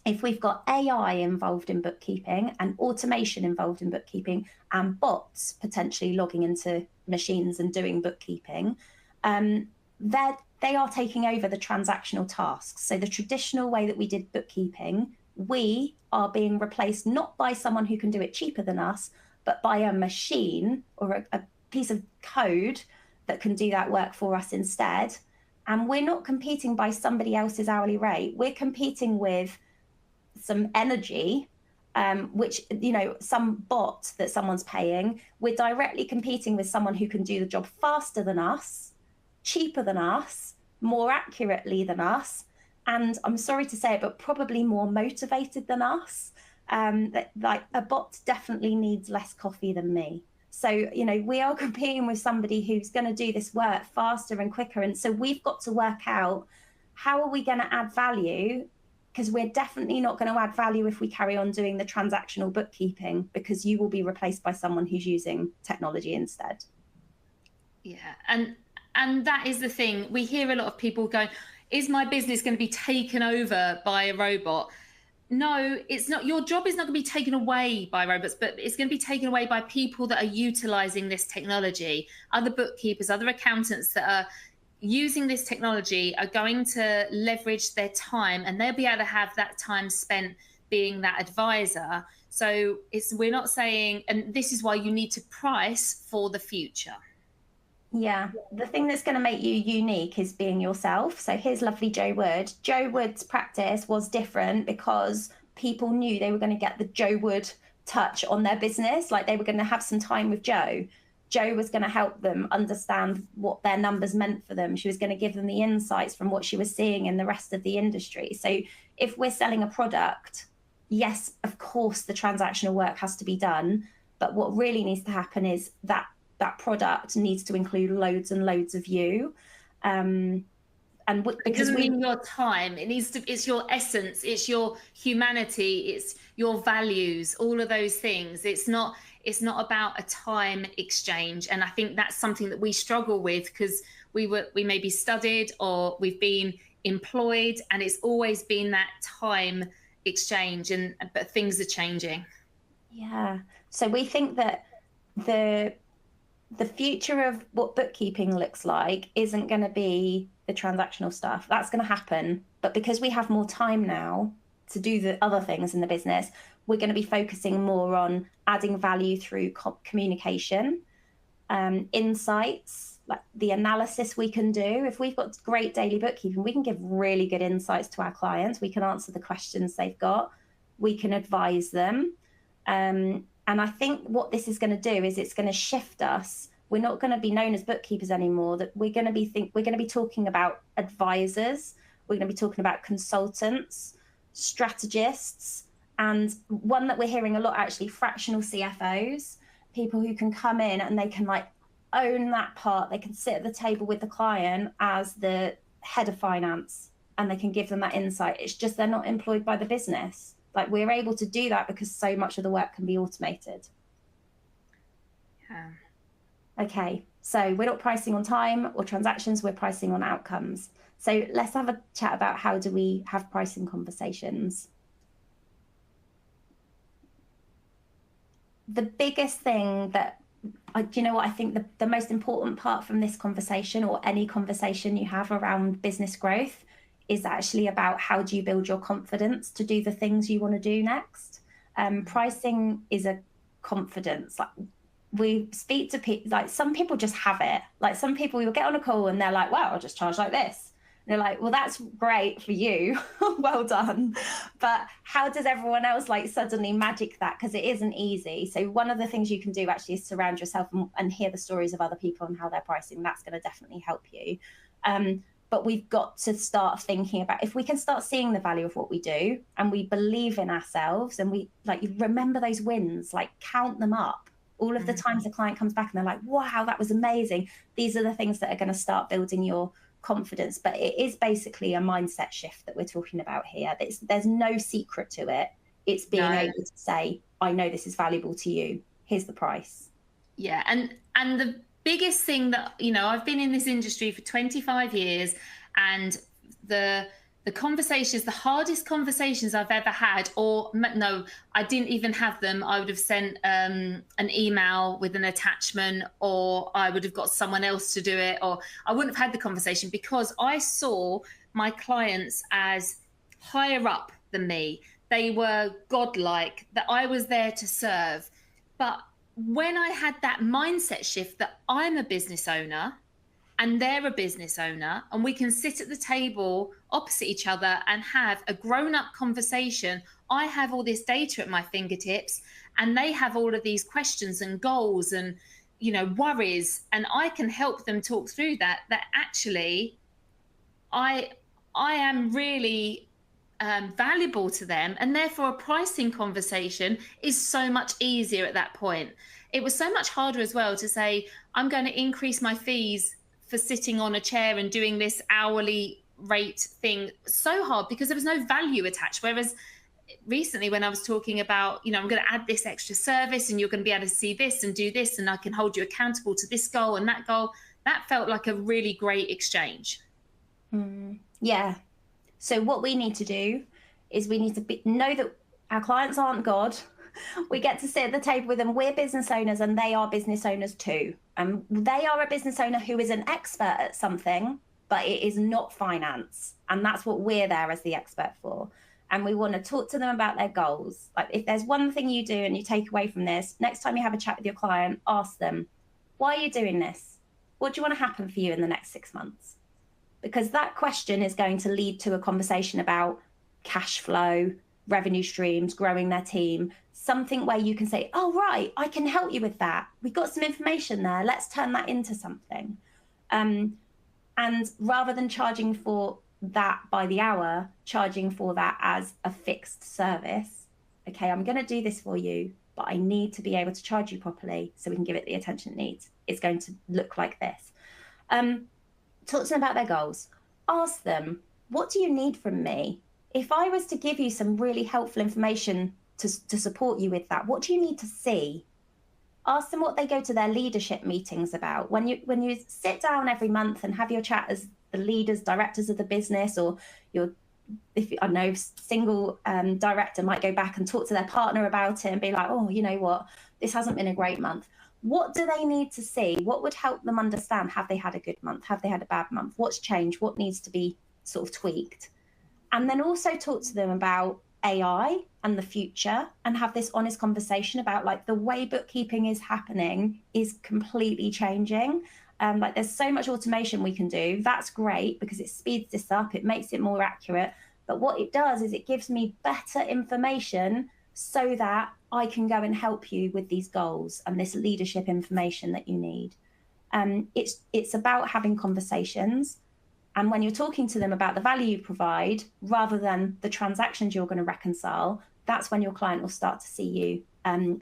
if we've got AI involved in bookkeeping and automation involved in bookkeeping and bots potentially logging into machines and doing bookkeeping, they are taking over the transactional tasks. So the traditional way that we did bookkeeping, we are being replaced not by someone who can do it cheaper than us, but by a machine or a piece of code that can do that work for us instead. And we're not competing by somebody else's hourly rate. We're competing with some energy, which, you know, some bot that someone's paying. We're directly competing with someone who can do the job faster than us, cheaper than us, more accurately than us, and I'm sorry to say it, but probably more motivated than us. Like, a bot definitely needs less coffee than me. So, you know, we are competing with somebody who's going to do this work faster and quicker. And so we've got to work out, how are we going to add value? Because we're definitely not going to add value if we carry on doing the transactional bookkeeping, because you will be replaced by someone who's using technology instead. Yeah, and that is the thing. We hear a lot of people going, is my business going to be taken over by a robot? No, it's not. Your job is not going to be taken away by robots, but it's going to be taken away by people that are utilizing this technology. Other bookkeepers, other accountants that are using this technology are going to leverage their time, and they'll be able to have that time spent being that advisor. So we're not saying, and this is why you need to price for the future. Yeah, the thing that's going to make you unique is being yourself. So here's lovely Jo Wood. Jo Wood's practice was different because people knew they were going to get the Jo Wood touch on their business. Like, they were going to have some time with Jo. Jo was going to help them understand what their numbers meant for them. She was going to give them the insights from what she was seeing in the rest of the industry. So if we're selling a product, yes, of course, the transactional work has to be done. But what really needs to happen is that product needs to include loads and loads of you. And because it doesn't mean your time, it's your essence, it's your humanity, it's your values, all of those things. It's not about a time exchange. And I think that's something that we struggle with, because we maybe studied or we've been employed, and it's always been that time exchange, but things are changing. Yeah. So we think that the future of what bookkeeping looks like isn't going to be the transactional stuff. That's going to happen. But because we have more time now to do the other things in the business, we're going to be focusing more on adding value through communication, insights, like the analysis we can do. If we've got great daily bookkeeping, we can give really good insights to our clients. We can answer the questions they've got. We can advise them. And I think what this is going to do is it's going to shift us. We're not going to be known as bookkeepers anymore. That we're going to be talking about advisors. We're going to be talking about consultants, strategists, and one that we're hearing a lot actually, fractional CFOs, people who can come in and they can like own that part. They can sit at the table with the client as the head of finance and they can give them that insight. It's just they're not employed by the business. Like we're able to do that because so much of the work can be automated. Yeah. Okay, so we're not pricing on time or transactions, we're pricing on outcomes. So let's have a chat about how do we have pricing conversations. The biggest thing that, do you know what, I think the most important part from this conversation or any conversation you have around business growth is actually about how do you build your confidence to do the things you want to do next. Pricing is a confidence. Like we speak to people, like some people just have it. Like some people, we will get on a call and they're like, wow, I'll just charge like this. And they're like, well, that's great for you. Well done. But how does everyone else like suddenly magic that? Because it isn't easy. So one of the things you can do actually is surround yourself and hear the stories of other people and how they're pricing. That's going to definitely help you. But we've got to start thinking about, if we can start seeing the value of what we do and we believe in ourselves and we like remember those wins, like count them up. All of the times the client comes back and they're like, wow, that was amazing. These are the things that are going to start building your confidence. But it is basically a mindset shift that we're talking about here. There's no secret to it. It's being able to say, I know this is valuable to you. Here's the price. Yeah. And the biggest thing that, you know, I've been in this industry for 25 years and the conversations, the hardest conversations I've ever had, or no, I didn't even have them. I would have sent an email with an attachment, or I would have got someone else to do it, or I wouldn't have had the conversation because I saw my clients as higher up than me. They were godlike, that I was there to serve. But when I had that mindset shift that I'm a business owner, and they're a business owner, and we can sit at the table opposite each other and have a grown-up conversation. I have all this data at my fingertips, and they have all of these questions and goals and, you know, worries, and I can help them talk through that actually I am really valuable to them, and therefore a pricing conversation is so much easier at that point. It was so much harder as well to say, I'm going to increase my fees for sitting on a chair and doing this hourly rate thing. So hard because there was no value attached. Whereas recently when I was talking about, you know, I'm going to add this extra service and you're going to be able to see this and do this, and I can hold you accountable to this goal and that goal, that felt like a really great exchange. Yeah. So what we need to do is we need to know that our clients aren't God. We get to sit at the table with them. We're business owners and they are business owners too. And they are a business owner who is an expert at something, but it is not finance. And that's what we're there as the expert for. And we want to talk to them about their goals. Like if there's one thing you do and you take away from this, next time you have a chat with your client, ask them, why are you doing this? What do you want to happen for you in the next 6 months? Because that question is going to lead to a conversation about cash flow, revenue streams, growing their team, something where you can say, oh, right, I can help you with that. We've got some information there. Let's turn that into something. And rather than charging for that by the hour, charging for that as a fixed service. Okay, I'm going to do this for you, but I need to be able to charge you properly so we can give it the attention it needs. It's going to look like this. Talk to them about their goals. Ask them, what do you need from me? If I was to give you some really helpful information to support you with that, what do you need to see? Ask them what they go to their leadership meetings about. When you sit down every month and have your chat as the leaders, directors of the business, or single director might go back and talk to their partner about it and be like, oh, you know what, this hasn't been a great month. What do they need to see? What would help them understand? Have they had a good month? Have they had a bad month? What's changed? What needs to be sort of tweaked? And then also talk to them about AI and the future, and have this honest conversation about like the way bookkeeping is happening is completely changing. Like there's so much automation we can do. That's great because it speeds this up, it makes it more accurate. But what it does is it gives me better information so that I can go and help you with these goals and this leadership information that you need. It's about having conversations. And when you're talking to them about the value you provide, rather than the transactions you're going to reconcile, that's when your client will start to see you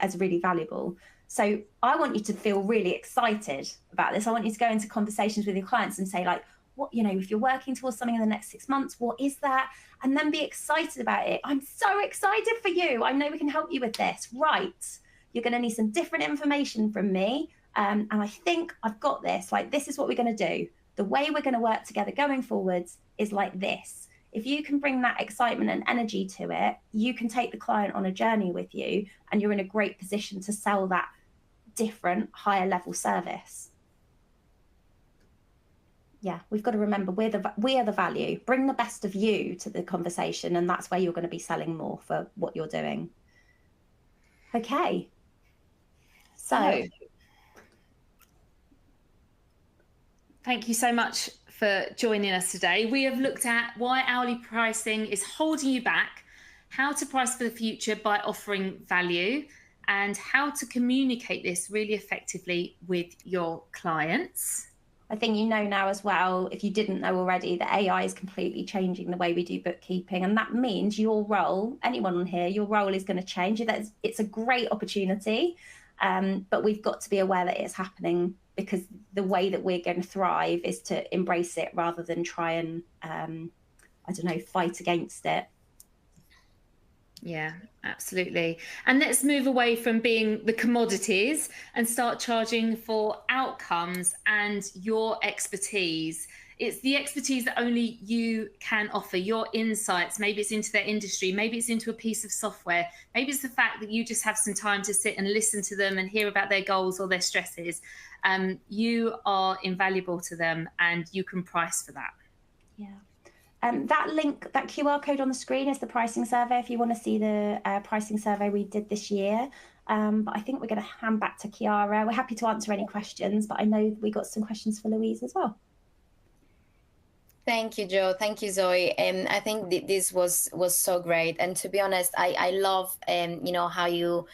as really valuable. So I want you to feel really excited about this. I want you to go into conversations with your clients and say, like, what, you know, if you're working towards something in the next 6 months, what is that? And then be excited about it. I'm so excited for you. I know we can help you with this. Right. You're going to need some different information from me. And I think I've got this. Like, this is what we're going to do. The way we're going to work together going forwards is like this. If you can bring that excitement and energy to it, you can take the client on a journey with you, and you're in a great position to sell that different, higher level service. Yeah, we've got to remember we are the value. Bring the best of you to the conversation, and that's where you're going to be selling more for what you're doing. Okay. So thank you so much for joining us today. We have looked at why hourly pricing is holding you back, how to price for the future by offering value, and how to communicate this really effectively with your clients. I think you know now as well, if you didn't know already, that AI is completely changing the way we do bookkeeping. And that means your role, anyone on here, your role is going to change. It's a great opportunity, but we've got to be aware that it's happening, because the way that we're going to thrive is to embrace it rather than try and, I don't know, fight against it. Yeah, absolutely. And let's move away from being the commodities and start charging for outcomes and your expertise. It's the expertise that only you can offer, your insights. Maybe it's into their industry, maybe it's into a piece of software, maybe it's the fact that you just have some time to sit and listen to them and hear about their goals or their stresses. You are invaluable to them, and you can price for that. Yeah. That link, that QR code on the screen is the pricing survey if you want to see the pricing survey we did this year. But I think we're going to hand back to Chiara. We're happy to answer any questions, but I know we got some questions for Louise as well. Thank you, Joe. Thank you, Zoe. I think this was so great. And to be honest, I love you know, how you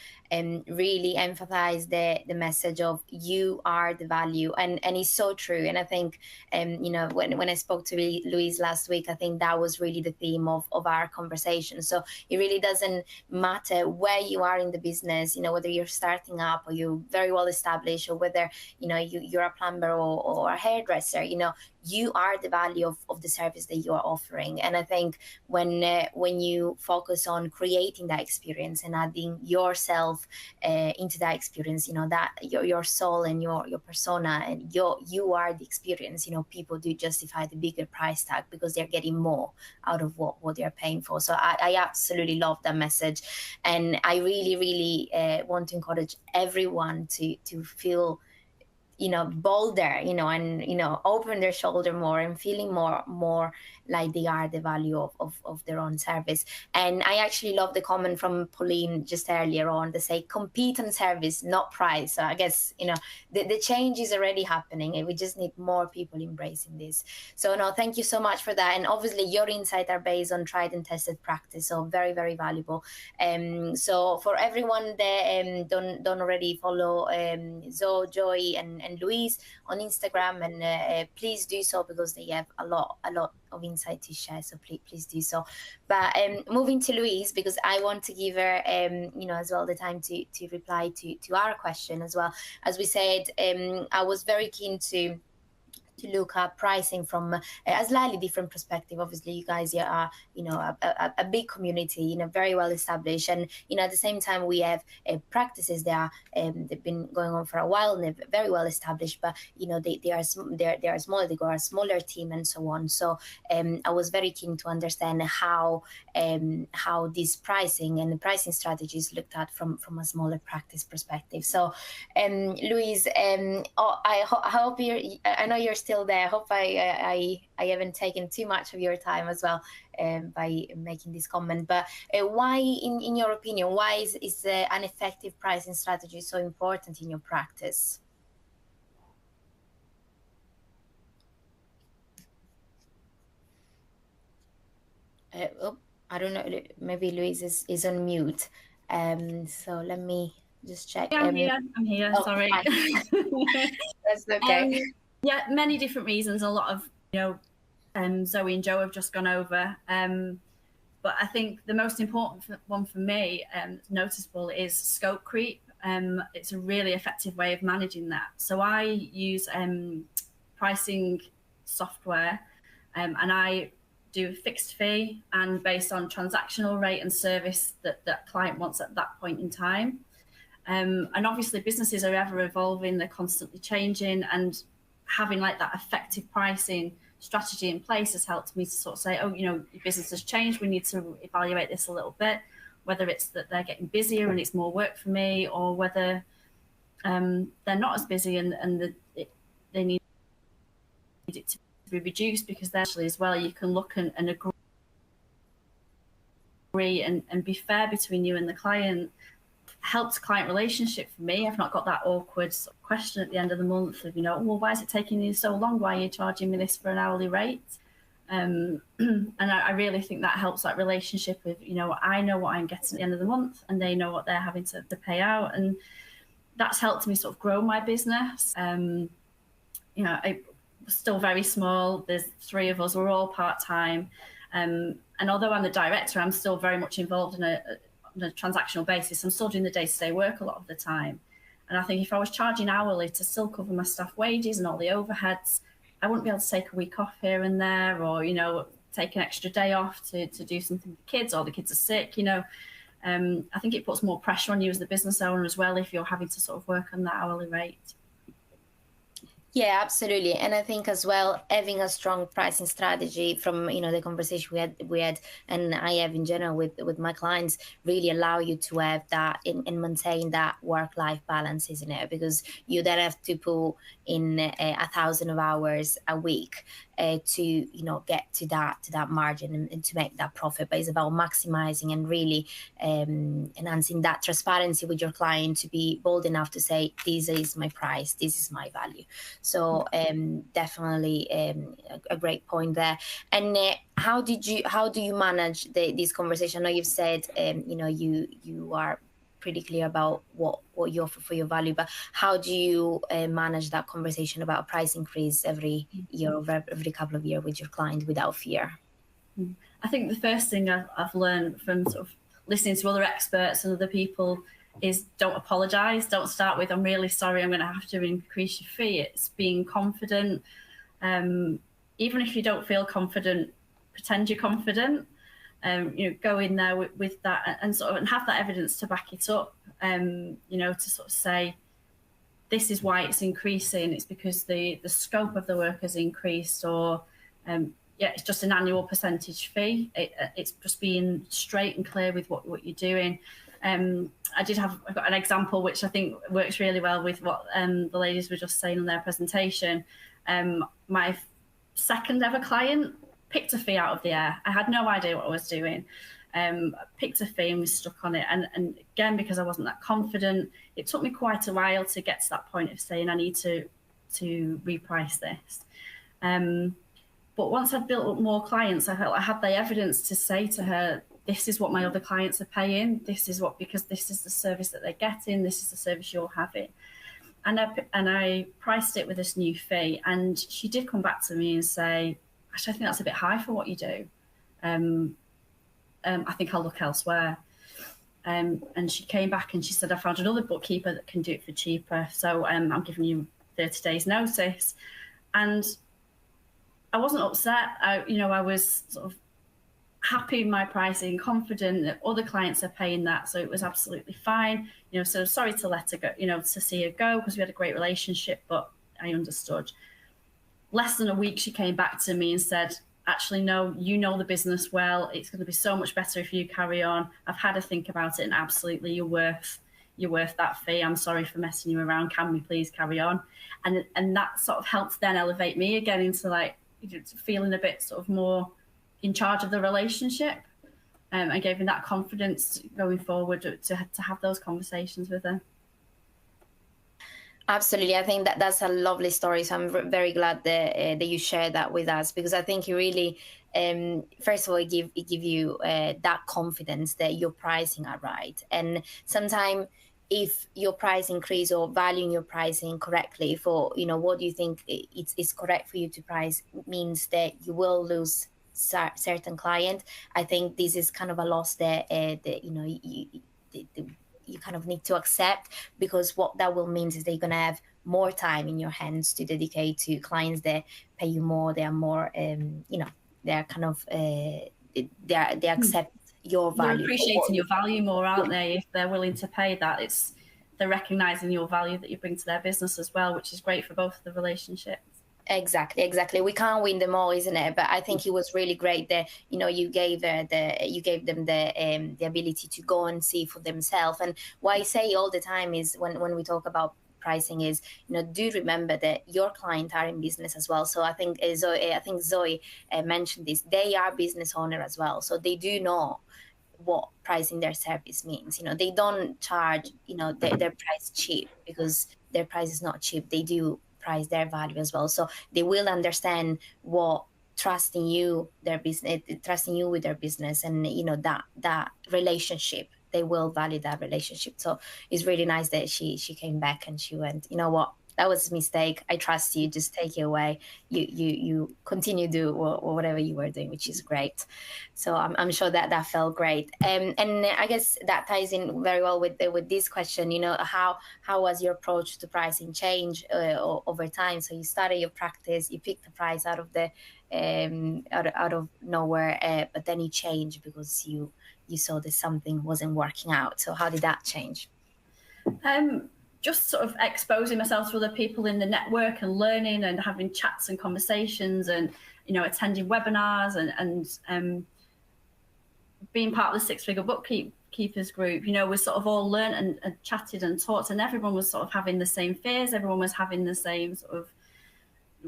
really emphasize the message of you are the value, and it's so true. And I think you know, when I spoke to Louise last week, I think that was really the theme of our conversation. So it really doesn't matter where you are in the business, you know, whether you're starting up or you're very well established, or whether, you know, you're a plumber or a hairdresser, you know, you are the value of the service that you are offering. And I think when you focus on creating that experience and adding yourself into that experience, you know, that your soul and your persona, and you are the experience, you know, people do justify the bigger price tag because they're getting more out of what they're paying for. So I absolutely love that message, and I really want to encourage everyone to feel, you know, bolder, you know, and, you know, open their shoulder more and feeling more like they are the value of their own service. And I actually love the comment from Pauline just earlier on to say, compete on service, not price. So I guess, you know, the change is already happening, and we just need more people embracing this. So no, thank you so much for that. And obviously your insights are based on tried and tested practice, so very valuable. So for everyone that don't already follow Zoe, Joy and Louise on Instagram, and please do so, because they have a lot of insight to share, so please do so. But moving to Louise, because I want to give her you know, as well, the time to reply to our question as well. As we said, I was very keen to look at pricing from a slightly different perspective. Obviously, you guys are, you know, a big community, you know, very well established, and, you know, at the same time we have practices that are they've been going on for a while and they're very well established, but, you know, they are smaller, they go a smaller team and so on. So I was very keen to understand how this pricing and the pricing strategies looked at from a smaller practice perspective. So Louise, I hope I know you're still there. I hope I haven't taken too much of your time as well by making this comment. But why, in your opinion, why is an effective pricing strategy so important in your practice? Oh, I don't know. Maybe Louise is on mute. So let me just check. Yeah, I'm here. Oh, sorry. That's okay. Yeah, many different reasons. A lot of, Zoe and Joe have just gone over. But I think the most important one for me, noticeable, is scope creep. It's a really effective way of managing that. So I use pricing software, and I do a fixed fee and based on transactional rate and service that that client wants at that point in time. And obviously businesses are ever evolving, they're constantly changing, and having like that effective pricing strategy in place has helped me to sort of say, oh, your business has changed, we need to evaluate this a little bit, whether it's that they're getting busier and it's more work for me, or whether they're not as busy and they need it to be reduced, because actually as well you can look and agree and be fair between you and the client. Helps client relationship for me. I've not got that awkward sort of question at the end of the month of, well, why is it taking you so long? Why are you charging me this for an hourly rate? And I really think that helps that relationship with, I know what I'm getting at the end of the month and they know what they're having to pay out. And that's helped me sort of grow my business. I was still very small. There's 3 of us, we're all part-time. And although I'm the director, I'm still very much involved in a transactional basis. I'm still doing the day-to-day work a lot of the time. And I think if I was charging hourly to still cover my staff wages and all the overheads, I wouldn't be able to take a week off here and there, or, take an extra day off to do something with the kids, or the kids are sick, I think it puts more pressure on you as the business owner as well if you're having to sort of work on that hourly rate. Yeah, absolutely. And I think as well, having a strong pricing strategy from, the conversation we had and I have in general with my clients really allow you to have that and maintain that work-life balance, isn't it? Because you then have to put in 1,000 of hours a week to, get to that margin and to make that profit. But it's about maximizing and really enhancing that transparency with your client to be bold enough to say, this is my price, this is my value. So definitely a great point there. And how do you manage this conversation? I know you've said you are pretty clear about what you offer for your value, but how do you manage that conversation about a price increase every year or every couple of years with your client without fear? I think the first thing I've learned from sort of listening to other experts and other people is don't apologize. Don't start with, I'm really sorry, I'm going to have to increase your fee. It's being confident. Even if you don't feel confident, pretend you're confident. Go in there with that and sort of and have that evidence to back it up. To sort of say, this is why it's increasing. It's because the scope of the work has increased, or it's just an annual percentage fee. It's just being straight and clear with what you're doing. I've got an example which I think works really well with what the ladies were just saying on their presentation. My second ever client picked a fee out of the air. I had no idea what I was doing. Picked a fee and was stuck on it. And again, because I wasn't that confident, it took me quite a while to get to that point of saying I need to reprice this. But once I'd built up more clients, I felt I had the evidence to say to her, this is what my other clients are paying. Because this is the service that they're getting. This is the service you're having. And I priced it with this new fee. And she did come back to me and say, actually, I think that's a bit high for what you do. I think I'll look elsewhere. And she came back and she said, I found another bookkeeper that can do it for cheaper. So I'm giving you 30 days notice. And I wasn't upset. I was sort of happy in my pricing, confident that other clients are paying that. So it was absolutely fine. So sorry to let her go, to see her go, because we had a great relationship, but I understood. Less than a week, she came back to me and said, actually, no, you know the business well. It's going to be so much better if you carry on. I've had to think about it, and absolutely, you're worth that fee. I'm sorry for messing you around. Can we please carry on? And that sort of helped then elevate me again into like feeling a bit sort of more in charge of the relationship, and gave me that confidence going forward to have those conversations with her. Absolutely. I think that that's a lovely story. So I'm very glad that you shared that with us, because I think it really, first of all, it give you that confidence that your pricing are right. And sometimes if your price increase or valuing your pricing correctly for, what you think it's correct for you to price means that you will lose certain client. I think this is kind of a loss that, you kind of need to accept, because what that will mean is they're going to have more time in your hands to dedicate to clients that pay you more. They are more, they're kind of, they accept your value. They're appreciating your value more, aren't they? If they're willing to pay that, they're recognizing your value that you bring to their business as well, which is great for both of the relationships. Exactly. We can't win them all, isn't it? But I think it was really great that you gave them the ability to go and see for themselves. And what I say all the time is when we talk about pricing is, do remember that your clients are in business as well. So I think Zoe mentioned this. They are business owner as well, so they do know what pricing their service means. They don't charge their price cheap because their price is not cheap. They do price their value as well, so they will understand what trusting you with their business, and that relationship, they will value that relationship. So it's really nice that she came back and she went, you know what, that was a mistake, I trust you, just take it away, you continue do whatever you were doing, which is great. So I'm sure that felt great. And I guess that ties in very well with this question. How was your approach to pricing change over time? So you started your practice, you picked the price out of the out of nowhere, but then you changed because you saw that something wasn't working out. So how did that change? Just sort of exposing myself to other people in the network and learning and having chats and conversations, and attending webinars and being part of the Six-Figure Bookkeepers group. We sort of all learned and chatted and talked, and everyone was sort of having the same fears, everyone was having the same sort of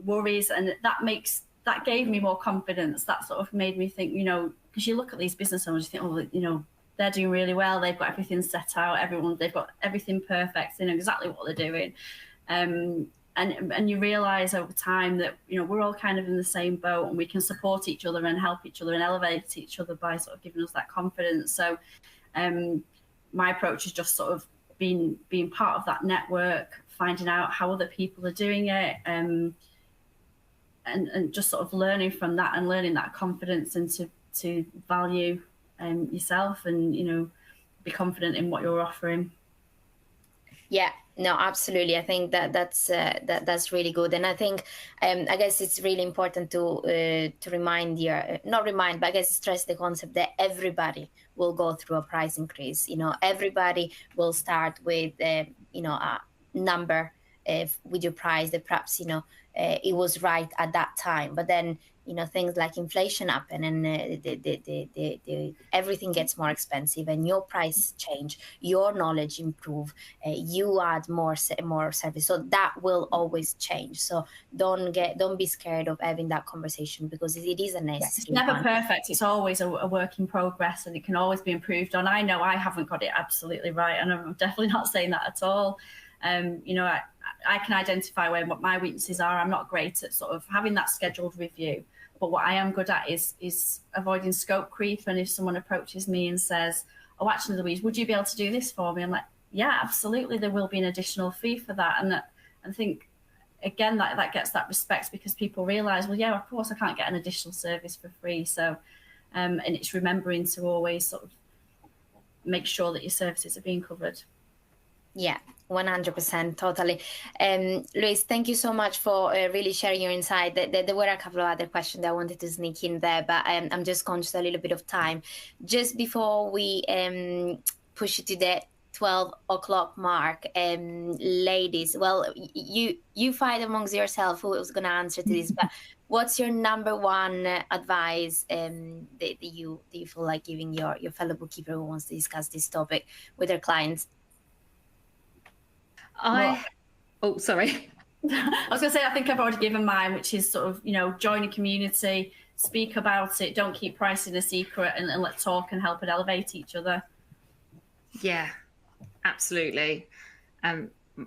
worries, and that gave me more confidence. That sort of made me think, because you look at these business owners, you think, they're doing really well. They've got everything set out. They've got everything perfect. They know exactly what they're doing. And you realise over time that, we're all kind of in the same boat, and we can support each other and help each other and elevate each other by sort of giving us that confidence. So my approach is just sort of being part of that network, finding out how other people are doing it, and just sort of learning from that and learning that confidence, and to value yourself, and be confident in what you're offering. Yeah, no, absolutely. I think that's really good, and I think I guess it's really important to remind not remind, but I guess stress the concept that everybody will go through a price increase. Everybody will start with a number with your price that perhaps it was right at that time, but then things like inflation happen, and everything gets more expensive, and your price change, your knowledge improve, you add more service, so that will always change. So don't be scared of having that conversation, because it is a necessary. It's never perfect. It's always a work in progress, and it can always be improved on. I know I haven't got it absolutely right, and I'm definitely not saying that at all. I can identify what my weaknesses are. I'm not great at sort of having that scheduled review, but what I am good at is avoiding scope creep. And if someone approaches me and says, "Oh, actually, Louise, would you be able to do this for me?" I'm like, "Yeah, absolutely. There will be an additional fee for that." And I think, again, that gets that respect, because people realise, well, yeah, of course, I can't get an additional service for free. So, and it's remembering to always sort of make sure that your services are being covered. Yeah, 100%, totally. Louise, thank you so much for really sharing your insight. There were a couple of other questions that I wanted to sneak in there, but I'm just conscious a little bit of time. Just before we push it to the 12 o'clock mark, ladies, well, you fight amongst yourself who was going to answer to this, but what's your number one advice that you feel like giving your fellow bookkeeper who wants to discuss this topic with their clients? Oh, sorry. I was going to say, I think I've already given mine, which is sort of, join a community, speak about it, don't keep pricing a secret, and let's talk and help and elevate each other. Yeah, absolutely.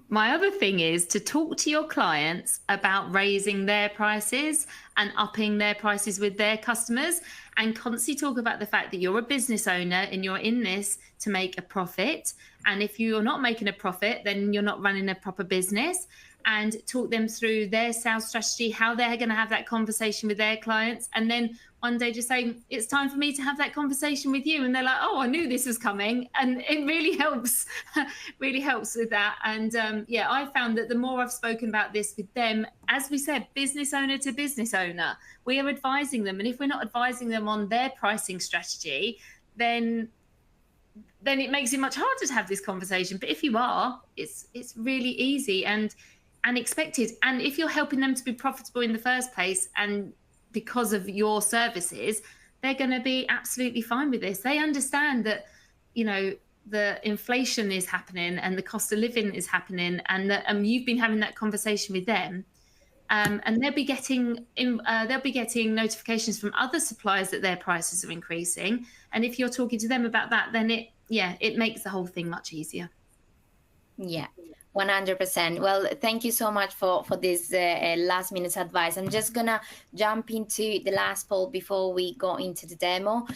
my other thing is to talk to your clients about raising their prices and upping their prices with their customers, and constantly talk about the fact that you're a business owner and you're in this to make a profit. And if you're not making a profit, then you're not running a proper business. And talk them through their sales strategy, how they're going to have that conversation with their clients. And then one day just saying, it's time for me to have that conversation with you. And they're like, oh, I knew this was coming. And it really helps, really helps with that. And yeah, I found that the more I've spoken about this with them, as we said, business owner to business owner, we are advising them. And if we're not advising them on their pricing strategy, then it makes it much harder to have this conversation. But if you are, it's really easy and expected. And if you're helping them to be profitable in the first place, and because of your services, they're going to be absolutely fine with this. They understand that, you know, the inflation is happening and the cost of living is happening, and that you've been having that conversation with them, and they'll be getting notifications from other suppliers that their prices are increasing. And if you're talking to them about that, then it makes the whole thing much easier. Yeah. 100%. Well, thank you so much for this last minute advice. I'm just gonna jump into the last poll before we go into the demo.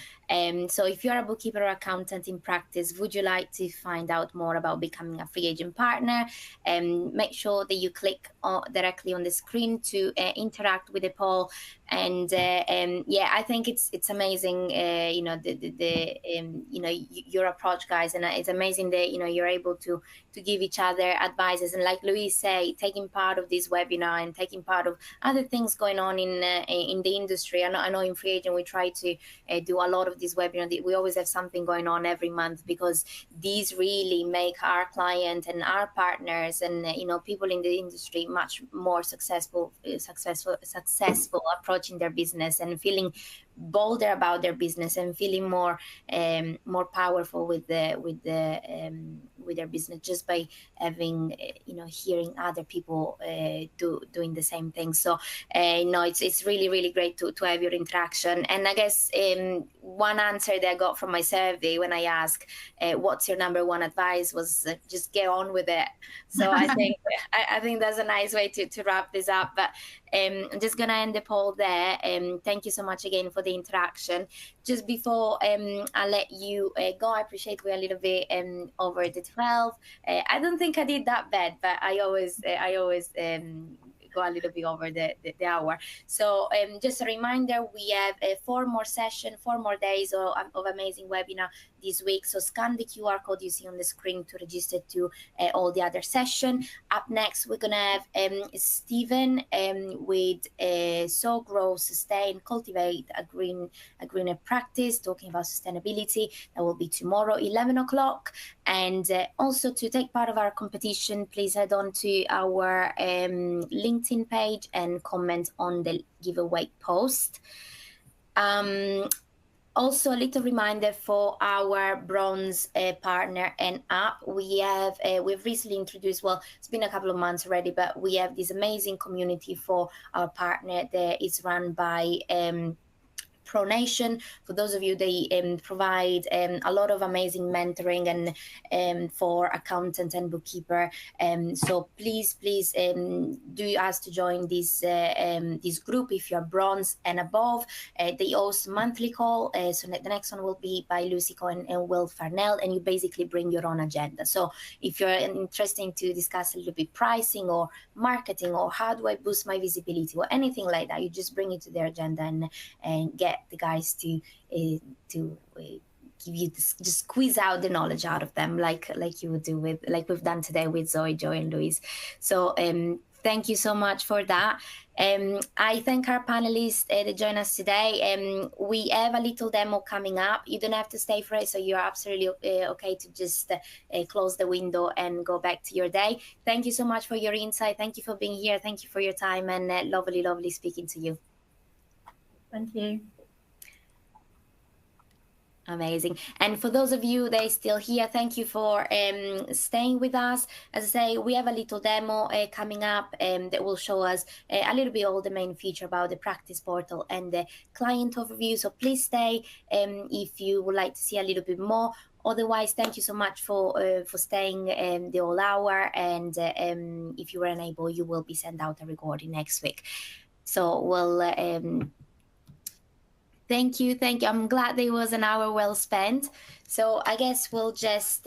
So if you're a bookkeeper or accountant in practice, would you like to find out more about becoming a free agent partner? Make sure that you click directly on the screen to interact with the poll. And yeah, I think it's amazing. You know, you know, your approach, guys, and it's amazing that, you know, you're able to give each other advices. And like Louise say, taking part of this webinar and taking part of other things going on in the industry. I know in FreeAgent we try to do a lot of this webinar. We always have something going on every month, because these really make our client and our partners and you know, people in the industry much more successful approaching their business and feeling bolder about their business and feeling more powerful with their business, just by having you know, hearing other people doing the same thing. So you know, it's really great to have your interaction. And I guess one answer that I got from my survey when I asked what's your number one advice was just get on with it. So I think I think that's a nice way to wrap this up. But I'm just gonna end the poll there. Thank you so much again for the interaction. Just before I let you go, I appreciate we're a little bit over the 12. I don't think I did that bad, but I always go a little bit over the hour. So just a reminder, we have 4 more sessions, 4 more days of amazing webinar this week. So scan the QR code you see on the screen to register to all the other sessions. Up next, we're gonna have Stephen with Sow, Grow, Sustain, Cultivate a greener practice, talking about sustainability. That will be tomorrow, 11 o'clock. And also, to take part of our competition, please head on to our LinkedIn page and comment on the giveaway post. Also, a little reminder for our bronze partner and app. We've recently introduced, well, it's been a couple of months already, but we have this amazing community for our partner that is run by ProNation. For those of you, they provide a lot of amazing mentoring and for accountants and bookkeeper. So please do ask to join this group if you're bronze and above. They host monthly call. So the next one will be by Lucy Cohen and Will Farnell, and you basically bring your own agenda. So if you're interested to discuss a little bit pricing or marketing or how do I boost my visibility or anything like that, you just bring it to their agenda and get the guys to give you this, just squeeze out the knowledge out of them, like you would do with, like we've done today with Zoe, Joy, and Louise. So thank you so much for that. I thank our panelists that join us today. We have a little demo coming up. You don't have to stay for it, so you're absolutely okay to just close the window and go back to your day. Thank you so much for your insight. Thank you for being here. Thank you for your time, and lovely speaking to you. Thank you. Amazing. And for those of you that are still here, thank you for staying with us. As I say, we have a little demo coming up that will show us a little bit all the main feature about the practice portal and the client overview. So please stay if you would like to see a little bit more. Otherwise, thank you so much for staying the whole hour. And if you were unable, you will be sent out a recording next week. So we'll... Thank you. I'm glad there was an hour well spent. So I guess we'll just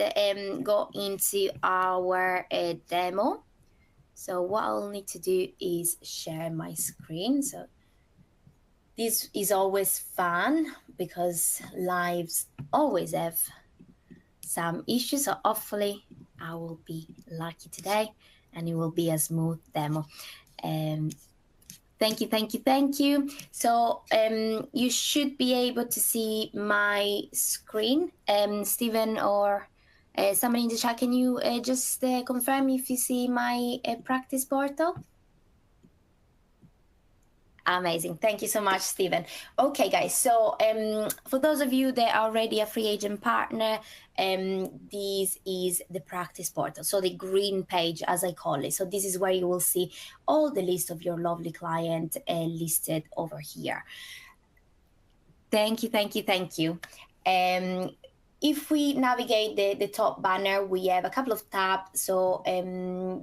go into our demo. So what I'll need to do is share my screen. So this is always fun because lives always have some issues. So hopefully I will be lucky today and it will be a smooth demo. Thank you. So you should be able to see my screen. Stephen or somebody in the chat, can you just confirm if you see my practice portal? Amazing. Thank you so much, Stephen. Okay, guys. So for those of you that are already a FreeAgent partner, this is the practice portal. So the green page, as I call it. So this is where you will see all the list of your lovely client listed over here. Thank you. If we navigate the top banner, we have a couple of tabs. So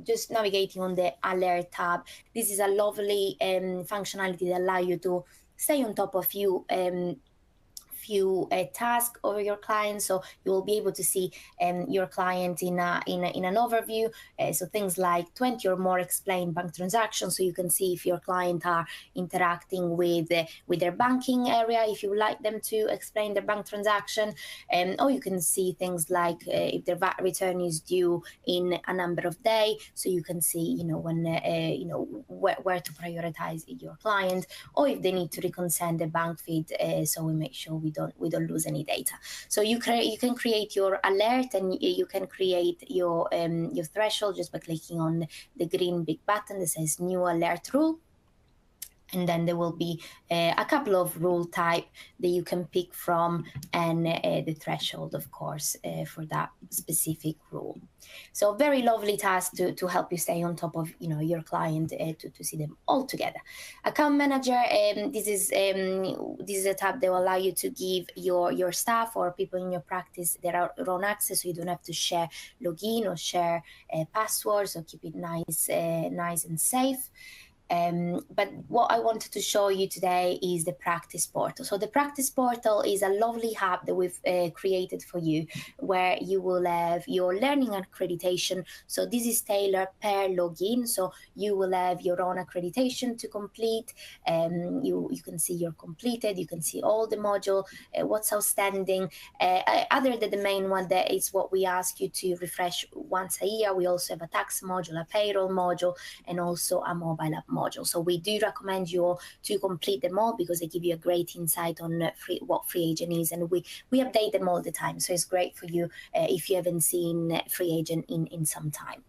just navigating on the alert tab, this is a lovely functionality that allows you to stay on top of few tasks over your client, so you will be able to see your client in an overview. So things like 20 or more explained bank transactions, so you can see if your client are interacting with their banking area, if you would like them to explain their bank transaction, or you can see things like if their VAT return is due in a number of days, so you can see when where to prioritize your client, or if they need to reconcile the bank feed, so we make sure we don't lose any data. So you can create your alert, and you can create your threshold just by clicking on the green big button that says new alert rule. And then there will be a couple of rule type that you can pick from, and the threshold, of course, for that specific rule. So very lovely task to help you stay on top of your client, to see them all together. Account manager, this is a tab that will allow you to give your staff or people in your practice their own access, so you don't have to share login or share passwords, so keep it nice and safe. But what I wanted to show you today is the practice portal. So the practice portal is a lovely hub that we've created for you, where you will have your learning accreditation. So this is tailored per login, so you will have your own accreditation to complete. You can see you're completed, you can see all the module, what's outstanding, other than the main one that is what we ask you to refresh once a year. We also have a tax module, a payroll module, and also a mobile app module. So we do recommend you all to complete them all, because they give you a great insight on what FreeAgent is, and we update them all the time. So it's great for you if you haven't seen FreeAgent in some time.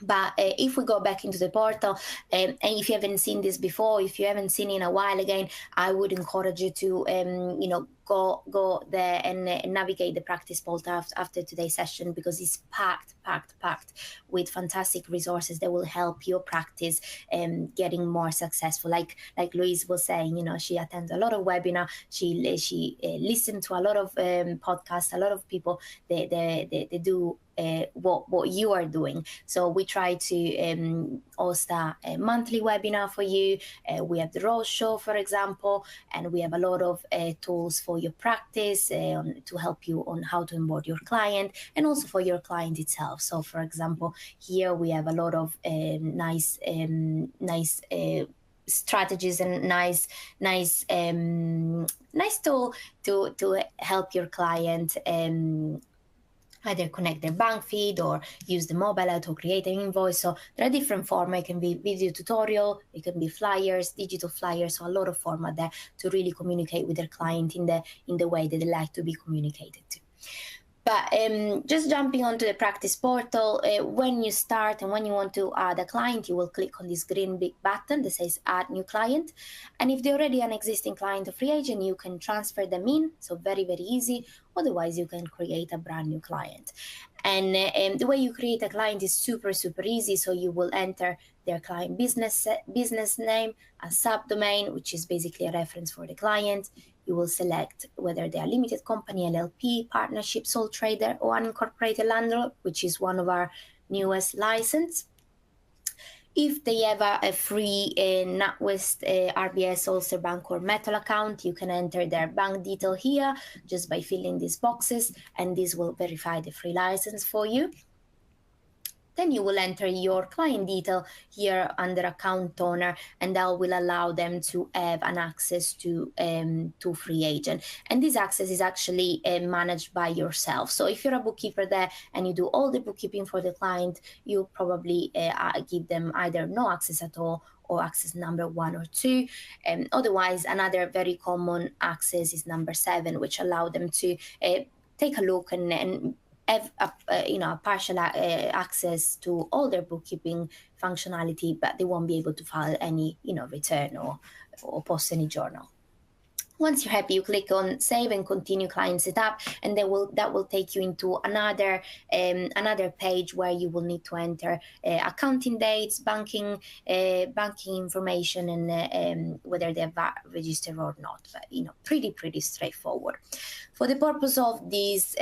But if we go back into the portal, and if you haven't seen this before, if you haven't seen it in a while again, I would encourage you to go there and navigate the practice portal after today's session, because it's packed with fantastic resources that will help your practice getting more successful. Like Louise was saying, she attends a lot of webinars, she listened to a lot of podcasts, a lot of people they do what you are doing. So we try to host a monthly webinar for you. We have the roadshow, for example, and we have a lot of tools for your practice to help you on how to onboard your client, and also for your client itself. So for example, here we have a lot of nice strategies and nice tool to help your client either connect their bank feed or use the mobile app to create an invoice. So there are different formats. It can be video tutorial, it can be flyers, digital flyers, so a lot of format there to really communicate with their client in the way that they like to be communicated to. But just jumping onto the practice portal, when you start and when you want to add a client, you will click on this green big button that says add new client. And if they're already an existing client of FreeAgent, you can transfer them in. So very, very easy. Otherwise, you can create a brand new client. And the way you create a client is super, super easy. So you will enter their client business name, a subdomain, which is basically a reference for the client. You will select whether they are limited company, LLP, partnership, sole trader, or unincorporated landlord, which is one of our newest license. If they have a free NatWest, RBS, Ulster Bank, or Metal account, you can enter their bank detail here just by filling these boxes, and this will verify the free license for you. Then you will enter your client detail here under account owner, and that will allow them to have an access to FreeAgent. And this access is actually managed by yourself. So if you're a bookkeeper there and you do all the bookkeeping for the client, you probably give them either no access at all or access number 1 or 2. Otherwise, another very common access is number 7, which allow them to take a look and have a partial access to all their bookkeeping functionality, but they won't be able to file any return or post any journal. Once you're happy, you click on Save and Continue Client Setup, and that will take you into another page where you will need to enter accounting dates, banking information, and whether they're VAT registered or not. But, pretty straightforward. For the purpose of this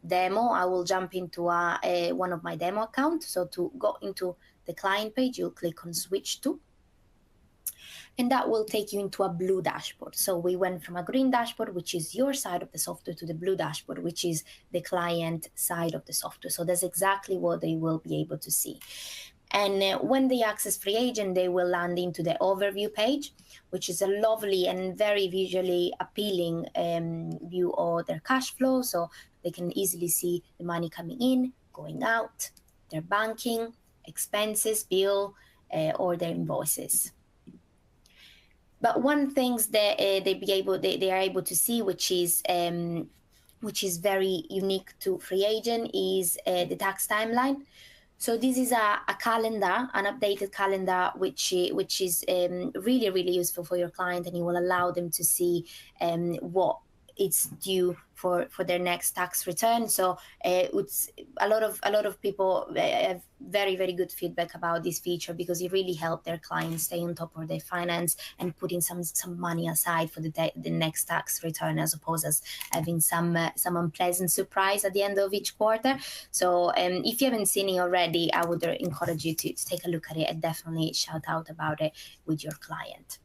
demo, I will jump into one of my demo accounts. So to go into the client page, you'll click on Switch To. And that will take you into a blue dashboard. So we went from a green dashboard, which is your side of the software, to the blue dashboard, which is the client side of the software. So that's exactly what they will be able to see. And when they access FreeAgent, they will land into the overview page, which is a lovely and very visually appealing view of their cash flow. So they can easily see the money coming in, going out, their banking, expenses, bill, or their invoices. But one thing that they are able to see, which is very unique to FreeAgent, is the tax timeline. So this is a calendar, an updated calendar, which is really, really useful for your client, and it will allow them to see what it's due for their next tax return. So it's a lot of people have very, very good feedback about this feature, because it really helps their clients stay on top of their finance and putting some money aside for the next tax return, as opposed as having some unpleasant surprise at the end of each quarter. So if you haven't seen it already, I would encourage you to take a look at it and definitely shout out about it with your client.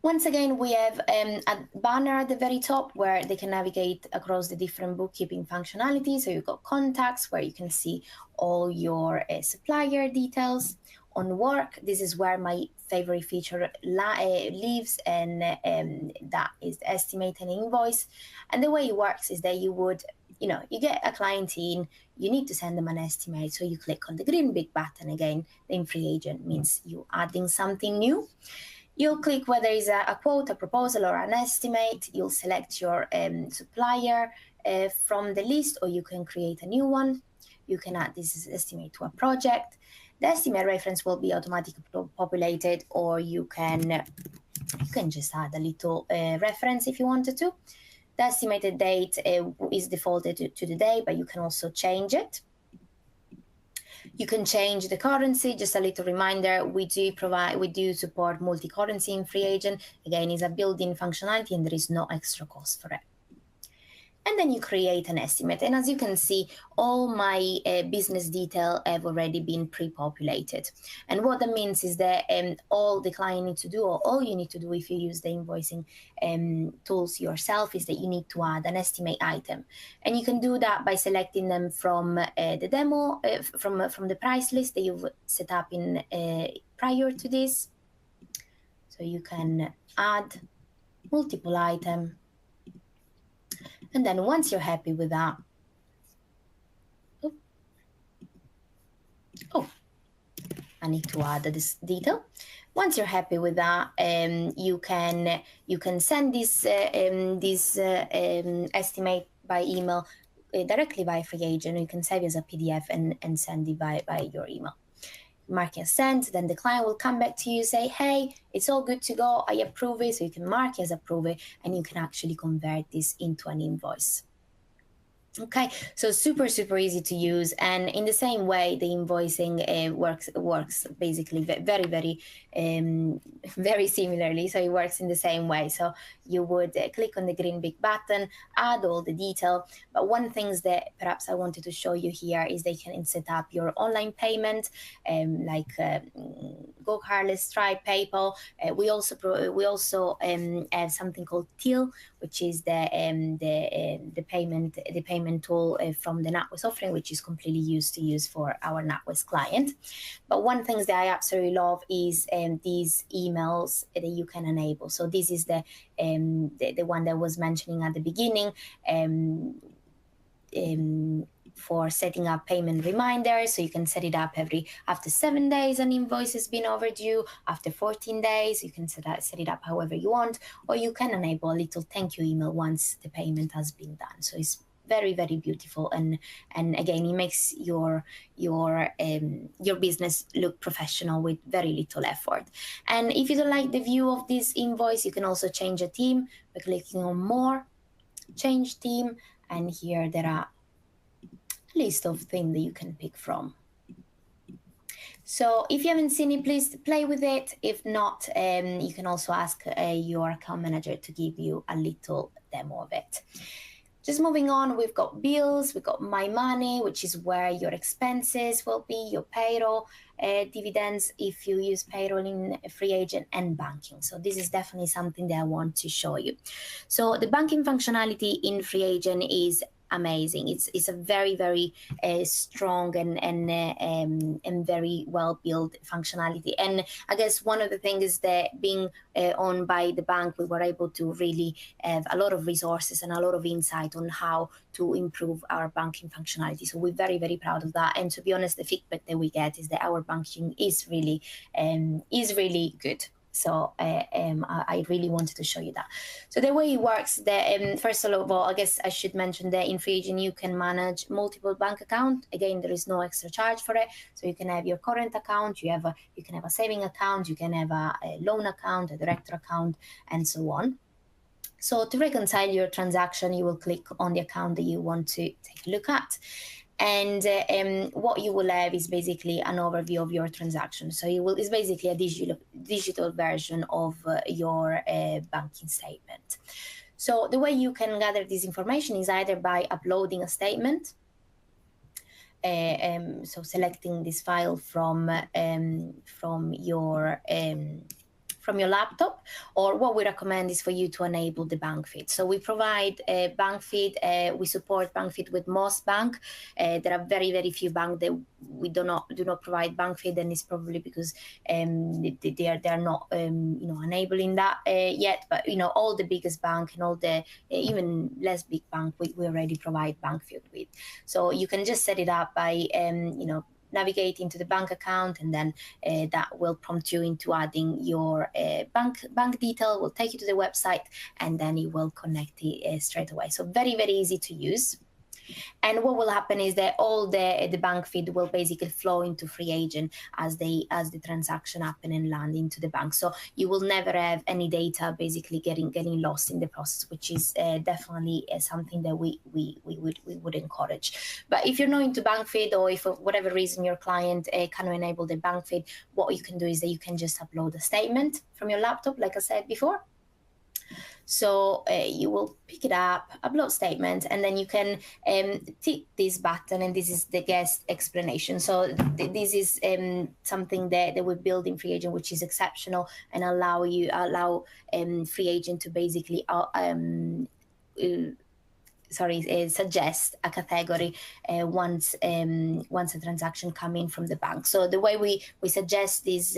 Once again, we have a banner at the very top where they can navigate across the different bookkeeping functionalities. So you've got contacts, where you can see all your supplier details. On work, this is where my favorite feature lives, and that is the estimate and invoice. And the way it works is that you get a client in, you need to send them an estimate. So you click on the green big button again. In FreeAgent means you adding something new. You'll click whether it's a quote, a proposal, or an estimate. You'll select your supplier from the list, or you can create a new one. You can add this estimate to a project. The estimate reference will be automatically populated, or you can just add a little reference if you wanted to. The estimated date is defaulted to the day, but you can also change it. You can change the currency. Just a little reminder, we do support multi-currency in FreeAgent. Again, it's a built-in functionality, and there is no extra cost for it. And then you create an estimate. And as you can see, all my business detail have already been pre-populated. And what that means is that all the client needs to do, or all you need to do if you use the invoicing tools yourself, is that you need to add an estimate item. And you can do that by selecting them from the demo, from the price list that you've set up in prior to this. So you can add multiple items. And then once you're happy with that, I need to add this detail. Once you're happy with that, you can send this estimate by email directly by FreeAgent. You can save it as a PDF and send it by your email. Mark it as sent, then the client will come back to you, say, hey, it's all good to go, I approve it. So you can mark it as approve, and you can actually convert this into an invoice. Okay, so super easy to use, and in the same way the invoicing works basically very similarly. So it works in the same way. So you would click on the green big button, add all the detail. But one thing that perhaps I wanted to show you here is they can set up your online payment, like Go Cardless, Stripe, PayPal. We also have something called Till, which is the payment tool from the NatWest offering, which is completely used for our NatWest client. But one thing that I absolutely love is these emails that you can enable. So this is the one that I was mentioning at the beginning. For setting up payment reminders, so you can set it up after 7 days an invoice has been overdue, after 14 days you can set it up however you want, or you can enable a little thank you email once the payment has been done. So it's very beautiful, and again, it makes your business look professional with very little effort. And if you don't like the view of this invoice, you can also change a theme by clicking on more, change theme, and here there are list of things that you can pick from. So if you haven't seen it, please play with it. If not, you can also ask your account manager to give you a little demo of it. Just moving on, we've got bills, we've got My Money, which is where your expenses will be, your payroll, dividends if you use payroll in FreeAgent, and banking. So this is definitely something that I want to show you. So the banking functionality in FreeAgent is amazing. It's a very strong and very well built functionality. And I guess one of the things is that being owned by the bank, we were able to really have a lot of resources and a lot of insight on how to improve our banking functionality. So we're very proud of that. And to be honest, the feedback that we get is that our banking is really good. So I really wanted to show you that. So the way it works, first of all, I guess I should mention that in FreeAgent you can manage multiple bank accounts. Again, there is no extra charge for it. So you can have your current account, you can have a saving account, you can have a loan account, a director account, and so on. So to reconcile your transaction, you will click on the account that you want to take a look at. And what you will have is basically an overview of your transaction. So it's basically a digital version of your banking statement. So the way you can gather this information is either by uploading a statement, so selecting this file from your laptop, or what we recommend is for you to enable the bank feed. So we provide a bank feed. We support bank feed with most bank. There are very few banks that we do not provide bank feed, and it's probably because they are not enabling that yet. But all the biggest bank and all the even less big bank we already provide bank feed with. So you can just set it up by navigate into the bank account, and then that will prompt you into adding your bank detail, will take you to the website, and then it will connect it straight away. So very easy to use. And what will happen is that all the bank feed will basically flow into FreeAgent as the transaction happen and land into the bank. So you will never have any data basically getting lost in the process, which is definitely something that we would encourage. But if you're not into bank feed, or if for whatever reason your client cannot enable the bank feed, what you can do is that you can just upload a statement from your laptop, like I said before. So you will pick it up, upload statement, and then you can tick this button, and this is the guest explanation. So this is something that we build in FreeAgent, which is exceptional, and allow FreeAgent to basically suggest a category once a transaction come in from the bank. So the way we suggest this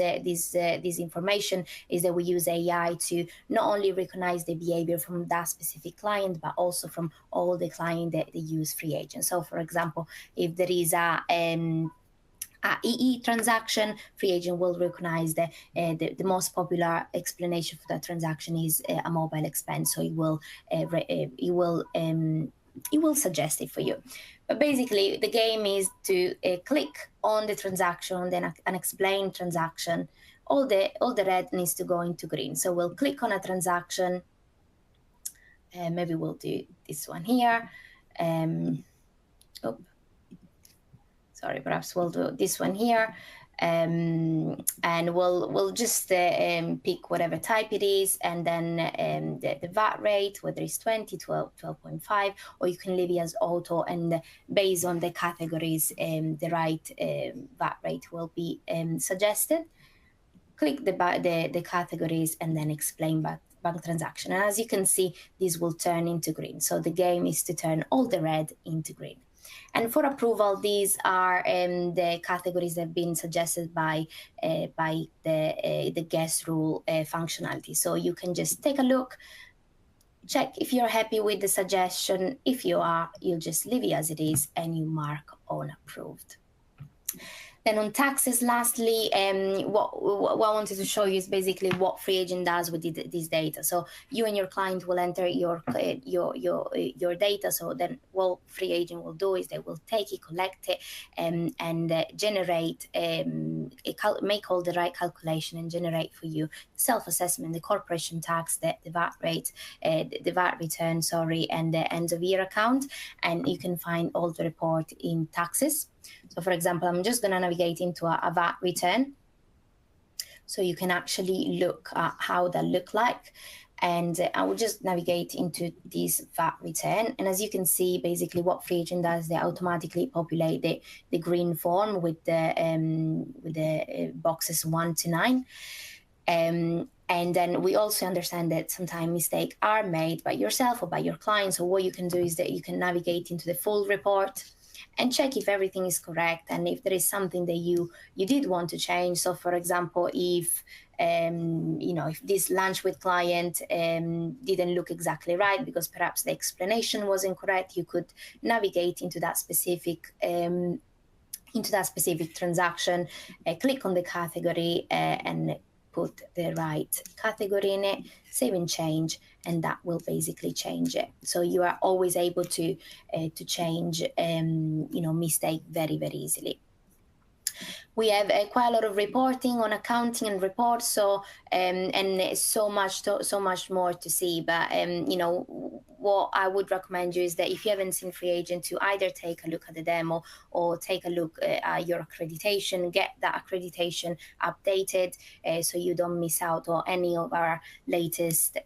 information is that we use AI to not only recognize the behavior from that specific client, but also from all the clients that they use FreeAgent. So for example, if there is a EE transaction, FreeAgent will recognize the most popular explanation for that transaction is a mobile expense. So it will it will suggest it for you. But basically, the game is to click on the transaction, then an explain transaction. All the red needs to go into green. So we'll click on a transaction. Maybe we'll do this one here. Sorry, perhaps we'll do this one here. And we'll just pick whatever type it is, and then the VAT rate, whether it's 20, 12, 12.5, or you can leave it as auto, and based on the categories, the right VAT rate will be suggested. Click the categories and then explain bank transaction. And as you can see, this will turn into green. So the game is to turn all the red into green. And for approval, these are the categories that have been suggested by the guest rule functionality. So you can just take a look, check if you're happy with the suggestion. If you are, you'll just leave it as it is and you mark on approved. Then on taxes, lastly, what I wanted to show you is basically what FreeAgent does with this data. So you and your client will enter your data. So then what FreeAgent will do is they will take it, collect it, and generate, make all the right calculation and generate for you self-assessment, the corporation tax, the VAT rate, the VAT return, sorry, and the end of year account. And you can find all the report in taxes. So for example, I'm just going to navigate into a VAT return. So you can actually look at how that look like. And I will just navigate into this VAT return. And as you can see, basically what FreeAgent does, they automatically populate the green form with the boxes 1 to 9. And then we also understand that sometimes mistakes are made by yourself or by your client. So what you can do is that you can navigate into the full report and check if everything is correct and if there is something that you did want to change. So for example, if if this lunch with client didn't look exactly right because perhaps the explanation was incorrect, you could navigate into that specific transaction, click on the category and put the right category in it, save and change, and that will basically change it. So you are always able to change mistake very, very easily. We have quite a lot of reporting on accounting and reports, so and so much more to see. But what I would recommend you is that if you haven't seen FreeAgent, to either take a look at the demo or take a look at your accreditation, get that accreditation updated so you don't miss out on any of our latest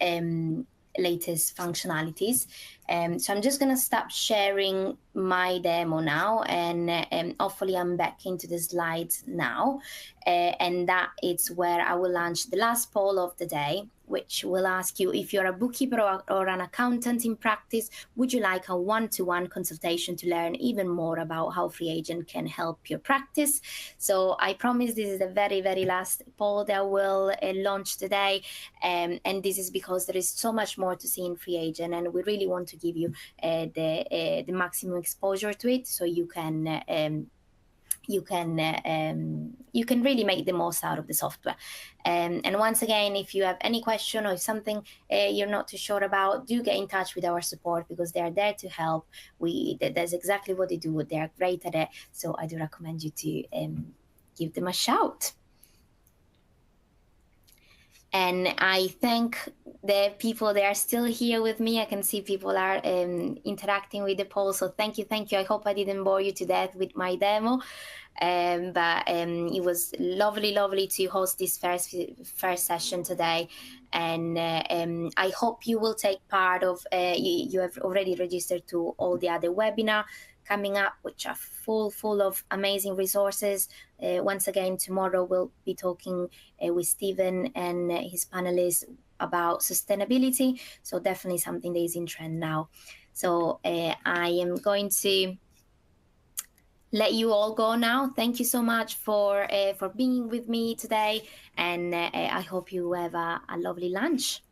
functionalities. So I'm just going to stop sharing my demo now, and hopefully I'm back into the slides now, and that is where I will launch the last poll of the day, which will ask you, if you're a bookkeeper or an accountant in practice, would you like a one-to-one consultation to learn even more about how FreeAgent can help your practice? So I promise this is the very, very last poll that will launch today, and this is because there is so much more to see in FreeAgent, and we really want to give you the maximum exposure to it, so you can really make the most out of the software. And once again, if you have any question or something you're not too sure about, do get in touch with our support, because they are there to help. That's exactly what they do. They are great at it. So I do recommend you to give them a shout. And I thank the people that are still here with me. I can see people are interacting with the poll. So thank you. I hope I didn't bore you to death with my demo. But it was lovely to host this first session today. And I hope you will take part of, you have already registered to all the other webinars coming up, which are full of amazing resources. Once again, tomorrow we'll be talking with Stephen and his panelists about sustainability. So definitely something that is in trend now. So I am going to let you all go now. Thank you so much for being with me today, and I hope you have a lovely lunch.